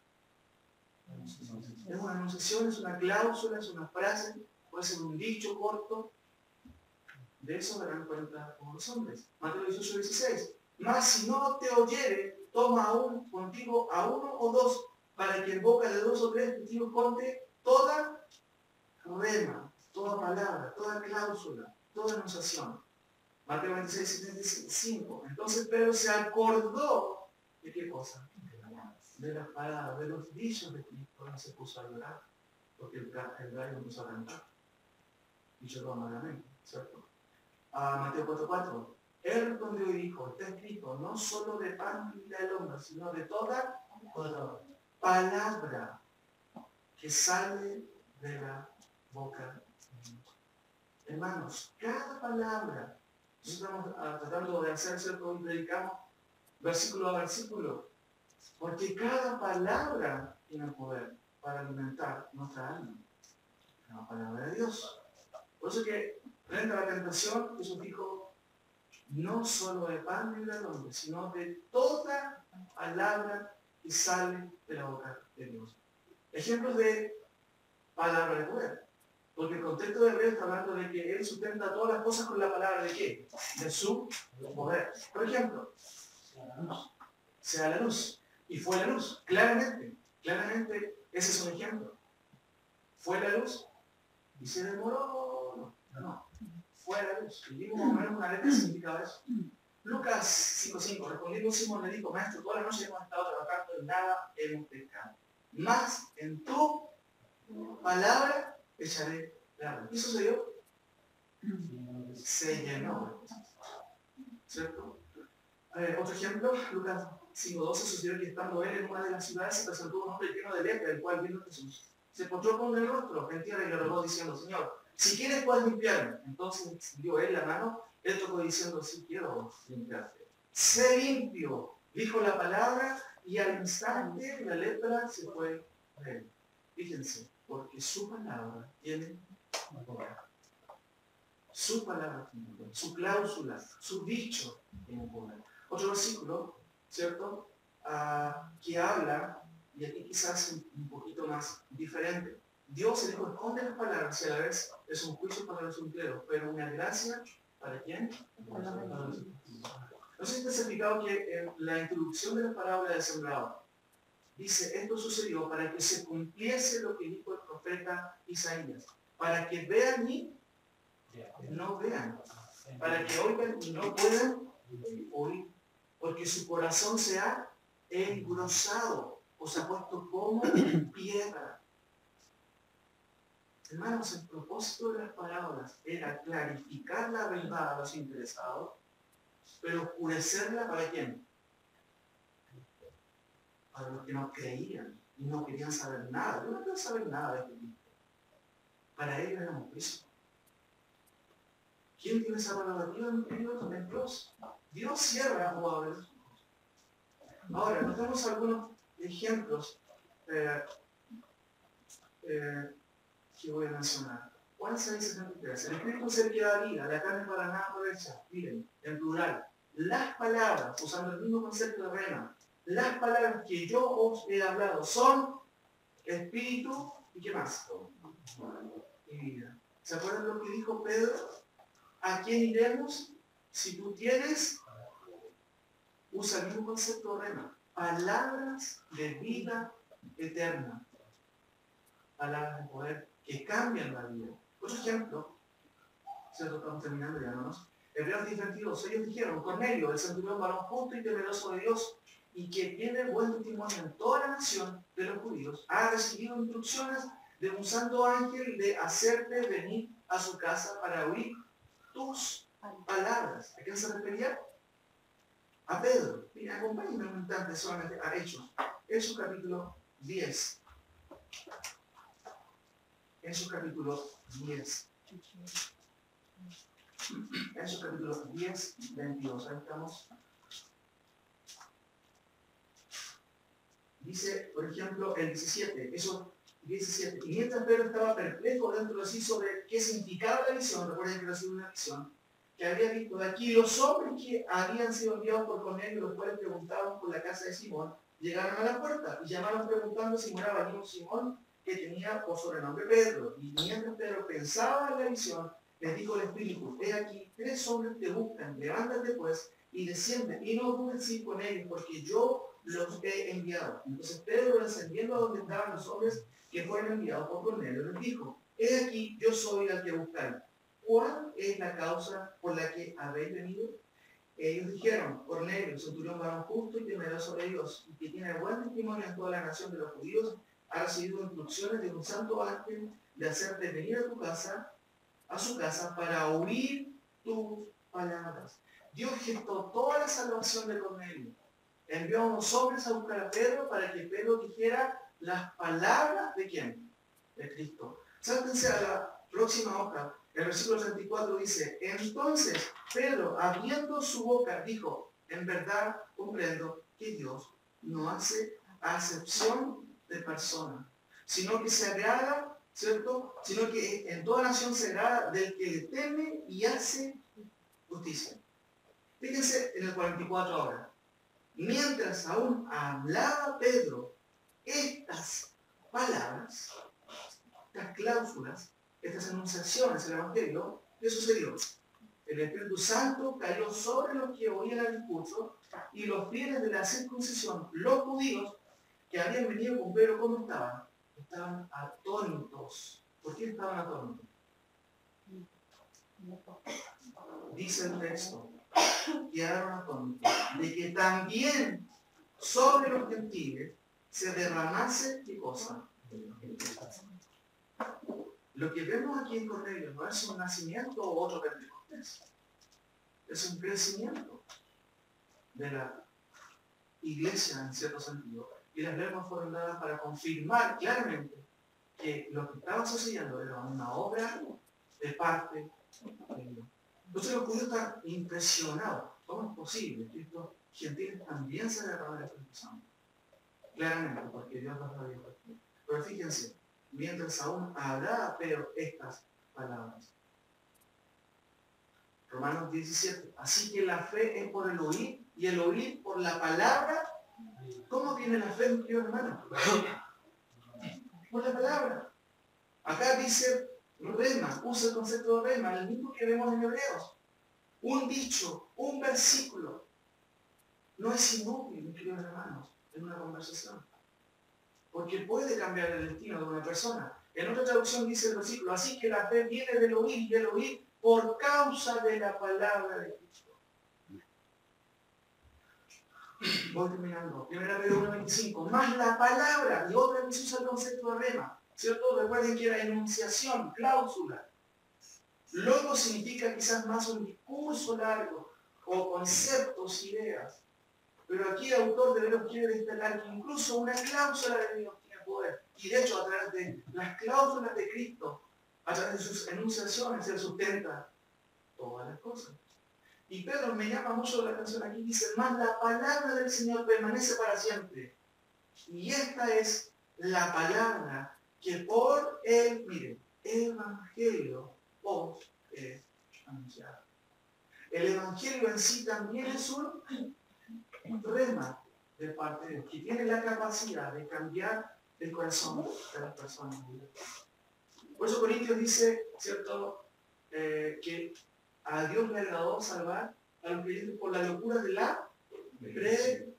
Es una enunciación, es una cláusula, es una frase, puede ser un dicho corto. De eso darán cuenta como los hombres. Mateo 18:16. Mas si no te oyere, toma aún contigo a 1 o 2, para que en boca de 2 o 3 testigos conte toda rema, toda palabra, toda cláusula, toda enunciación. Mateo 26, 75. Entonces Pedro se acordó de qué cosa, de las palabras, de los dichos de Cristo, y se puso a llorar, porque el gallo empezó a cantar y lloró amargamente, ¿cierto? Mateo 4:4. Él respondió y dijo, está escrito, no solo de pan vivirá el hombre, sino de toda palabra que sale de la boca de Dios. Hermanos, cada palabra, nosotros estamos tratando de hacer, ¿cierto? Y predicamos versículo a versículo, porque cada palabra tiene poder para alimentar nuestra alma. La palabra de Dios. Por eso que frente a la tentación, Jesús dijo, no solo de pan vivirá el hombre, sino de toda palabra que sale de la boca de Dios. Ejemplos de palabra de poder. Porque el contexto de Hebreo está hablando de que Él sustenta todas las cosas con la palabra de qué? De su poder. Por ejemplo, sea la luz. Y fue la luz. Claramente, ese es un ejemplo. Fue la luz y se demoró. No. Fue la luz. Y vimos más o menos una letra que significaba eso. Lucas 5:5. Respondiendo Simón le dijo, maestro, toda la noche hemos estado trabajando y nada hemos pescado. Más en tu palabra echaré la red. ¿Qué sucedió? Se llenó. ¿Cierto? Otro ejemplo, Lucas 5:12, sucedió que estando él en una de las ciudades se presentó un hombre lleno de lepra, el cual viendo Jesús se postró con el rostro en tierra y le rogó diciendo, Señor, si quieres puedes limpiarme. Entonces extendió él la mano, él tocó diciendo, sí quiero limpiarte. Sé limpio, dijo la palabra, y al instante la lepra se fue de él. Fíjense, porque su palabra tiene poder. Su palabra tiene poder, su cláusula, su dicho tiene poder. Otro versículo, ¿cierto? Que habla, y aquí quizás un poquito más diferente. Dios se dijo, esconde las palabras y a la vez es un juicio para los solteros, pero una gracia, ¿para quién? Para los solteros. No sé si te has explicado que en la introducción de la parábola del sembrador dice, esto sucedió para que se cumpliese lo que dijo el profeta Isaías, para que vean y no vean, para que oigan y no puedan oír, porque su corazón se ha engrosado o se ha puesto como piedra. Hermanos, el propósito de las palabras era clarificar la verdad a los interesados, pero oscurecerla ¿para quién? Para los que no creían y no querían saber nada. Yo no quiero saber nada de Cristo. Para ellos era un juicio. ¿Quién tiene esa prerrogativa en Dios? Dios cierra o abre los ojos. Ahora, nos damos algunos ejemplos que voy a mencionar. Juan 6:73. El espíritu es el que da vida, la carne para nada aprovecha. Miren, en plural. Las palabras, usando el mismo concepto de rema, las palabras que yo os he hablado son espíritu y ¿qué más? Y vida. ¿Se acuerdan lo que dijo Pedro? ¿A quién iremos? Si tú tienes, usa el mismo concepto de rema. Palabras de vida eterna. Palabras de poder que cambian la vida. Por ejemplo, ¿cierto? Estamos terminando ya, ¿no? Hebreos 10:22, ellos dijeron, Cornelio, el centurión varón justo y temeroso de Dios, y que tiene buen testimonio en toda la nación de los judíos, ha recibido instrucciones de un santo ángel de hacerte venir a su casa para oír tus palabras. ¿A quién se refería? A Pedro. Mira, acompáñenme un instante solamente a Hechos. Hechos capítulo 10. Hechos capítulo 10. Hechos capítulo 10, 22. Ahí estamos. Dice, por ejemplo, el 17. Eso 17. Y mientras Pedro estaba perplejo dentro de sí sobre qué significaba la visión, recuerden que era sido una visión, que había visto de aquí, los hombres que habían sido enviados por Cornelio, los cuales preguntaban por la casa de Simón, llegaron a la puerta y llamaron preguntando si moraba allí un Simón que tenía por sobrenombre Pedro. Y mientras Pedro pensaba en la visión, les dijo el Espíritu, he aquí, 3 hombres te buscan, levántate pues y desciende, y no dudes ir con ellos, porque yo los he enviado. Entonces Pedro, descendiendo a donde estaban los hombres que fueron enviados por Cornelio, les dijo, he aquí, yo soy el que buscáis. ¿Cuál es la causa por la que habéis venido? Ellos dijeron, Cornelio, centurión varón justo y temeroso de Dios, y que tiene buen testimonio en toda la nación de los judíos, ha recibido instrucciones de un santo ángel de hacerte venir a su casa, para oír tus palabras. Dios gestó toda la salvación de Cornelio. Envió a unos hombres a buscar a Pedro para que Pedro dijera las palabras de ¿quién? De Cristo. Sáltense a la próxima hoja. El versículo 34 dice, entonces Pedro, abriendo su boca, dijo, en verdad comprendo que Dios no hace acepción de personas, sino que se agrada, ¿cierto? Sino que en toda nación se agrada del que le teme y hace justicia. Fíjense en el 44 ahora. Mientras aún hablaba Pedro estas palabras, estas cláusulas, estas enunciaciones del Evangelio, ¿qué sucedió? El Espíritu Santo cayó sobre los que oían el discurso y los fieles de la circuncisión, los judíos que habían venido con Pedro, ¿cómo estaban? Estaban atónitos. ¿Por qué estaban atónitos? Dice el texto, quedaron atónitos de que también sobre los gentiles se derramase, ¿qué cosa? Lo que vemos aquí en Cornelio no es un nacimiento o otro Pentecostés, es un crecimiento de la iglesia en cierto sentido. Y las normas fueron dadas para confirmar claramente que lo que estaba sucediendo era una obra de parte de Dios. Entonces los judíos están impresionados. ¿Cómo es posible que estos gentiles también se derramen el Espíritu Santo? Claramente, porque Dios los había puesto. Pero fíjense, mientras aún hablaba Pedro estas palabras. Romanos 17. Así que la fe es por el oír y el oír por la palabra. ¿Cómo viene la fe, mi querido hermano? Por la palabra. Acá dice rema, usa el concepto de rema, el mismo que vemos en Hebreos. Un dicho, un versículo, no es inútil, mis queridos hermanos, en una conversación. Porque puede cambiar el destino de una persona. En otra traducción dice el versículo, así que la fe viene del oír y del oír por causa de la palabra de Cristo. Voy terminando. 1 Pedro 1:25. Más la palabra, y otra vez usa el concepto de rema, ¿cierto? Recuerden que era enunciación, cláusula. Logo significa quizás más un discurso largo, o conceptos, ideas. Pero aquí el autor de Hebreos quiere destacar que incluso una cláusula de Dios tiene poder. Y de hecho, a través de las cláusulas de Cristo, a través de sus enunciaciones, Él sustenta todas las cosas. Y Pedro me llama mucho la atención aquí, dice, más la palabra del Señor permanece para siempre. Y esta es la palabra que por el, miren, Evangelio os es anunciado. El Evangelio en sí también es un rema de parte de Dios, que tiene la capacidad de cambiar el corazón de las personas. Por eso Corintios dice, ¿cierto?, que a Dios le agradó salvar a los creyentes por la locura de la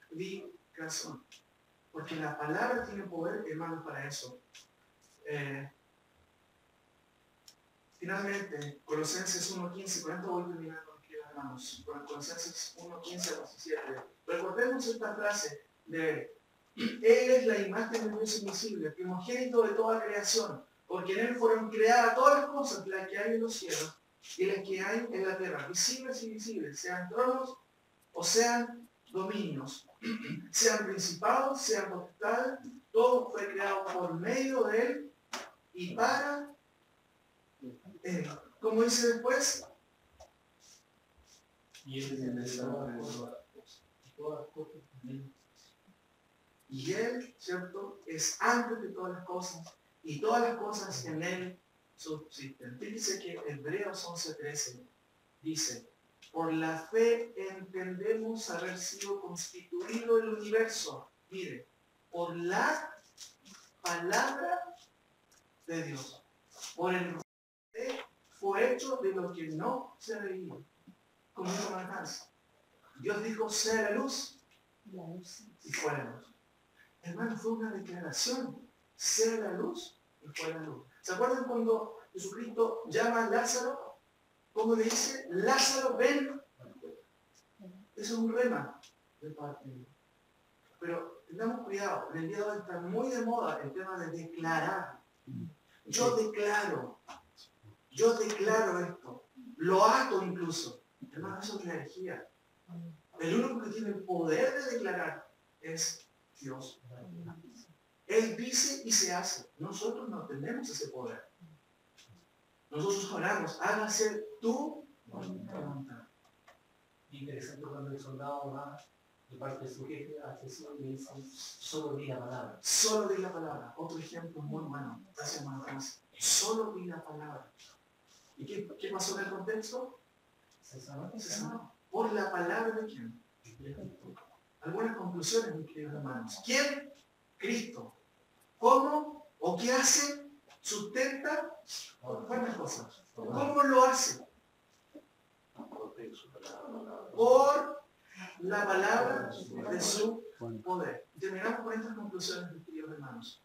predicación. Porque la palabra tiene poder, hermanos, para eso. Finalmente, Colosenses 1:15, con esto voy terminando, hermanos. Colosenses 1:15 a 17. Recordemos esta frase de Él es la imagen de Dios invisible, el primogénito de toda creación, porque en Él fueron creadas todas las cosas, las que hay en los cielos y las que hay en la tierra, visibles y invisibles, sean tronos o sean dominios, sean principados, sean potestades, todo fue creado por medio de Él y para Él. Como dice después, Y Él empezó a todas las cosas. Y Él, ¿cierto?, es antes de todas las cosas, y todas las cosas en Él subsisten. Fíjense que Hebreos 11:13 dice, por la fe entendemos haber sido constituido el universo. Mire, por la palabra de Dios. Por el fe fue hecho de lo que no se veía. Como dijo Manás. Dios dijo, sea la luz, y fue la luz. Hermano, fue una declaración. Sea la luz y fue la luz. ¿Se acuerdan cuando Jesucristo llama a Lázaro? ¿Cómo le dice? Lázaro, ven. Eso es un rema de parte de Dios. Pero tengamos cuidado, en el día de hoy está muy de moda el tema de declarar. Yo declaro esto, lo ato incluso. Hermano, eso es energía. El único que tiene el poder de declarar es Dios. Él dice y se hace. Nosotros no tenemos ese poder. Nosotros oramos, hágase tu voluntad. Interesante cuando el soldado va de parte de su jefe a Jesús y le dice, solo di la palabra. Solo di la palabra. Otro ejemplo muy bueno. Gracias, hermano. Solo di la palabra. ¿Y qué pasó en el contexto? Se sanó. ¿Por la palabra de quién? Algunas conclusiones, mis queridos hermanos. ¿Quién? Cristo. ¿Cómo o qué hace? Sustenta buenas cosas. ¿Cómo lo hace? Por la palabra de su poder. Terminamos con estas conclusiones, mis queridos hermanos.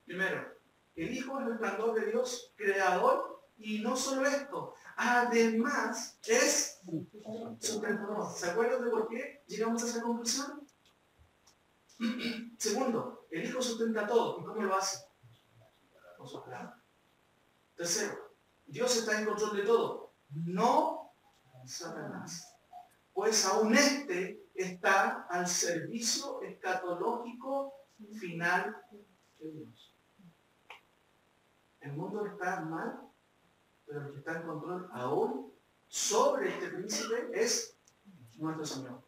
Primero, el Hijo es el resplandor de Dios, creador, y no solo esto, además es sustentador. ¿Se acuerdan de por qué llegamos a esa conclusión? Segundo, el Hijo sustenta todo. ¿Y cómo lo hace? Con su palabra. Tercero, Dios está en control de todo. No Satanás. Pues aún este está al servicio escatológico final de Dios. El mundo está mal, pero el que está en control aún sobre este príncipe es nuestro Señor.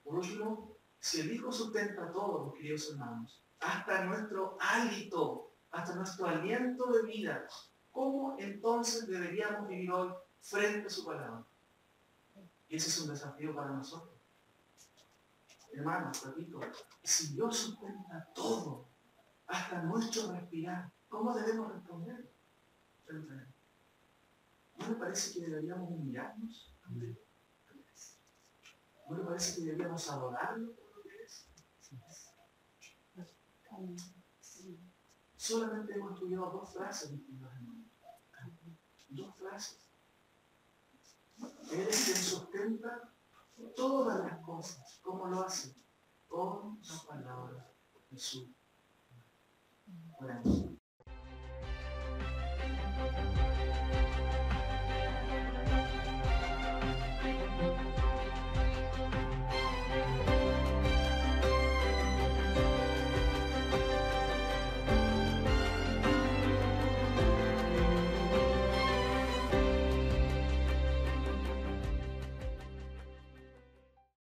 Por último, si el Hijo sustenta todo, mis queridos hermanos, hasta nuestro hálito, hasta nuestro aliento de vida, ¿cómo entonces deberíamos vivir hoy frente a su palabra? Y ese es un desafío para nosotros. Hermanos, repito, si Dios sustenta todo, hasta nuestro respirar, ¿cómo debemos responder? ¿No le parece que deberíamos humillarnos? ¿No le parece que deberíamos adorarlo por lo que es? Solamente hemos estudiado dos frases, mis queridos hermanos. Dos frases. Él es quien sustenta todas las cosas. ¿Cómo lo hace? Con la palabra de su palabra.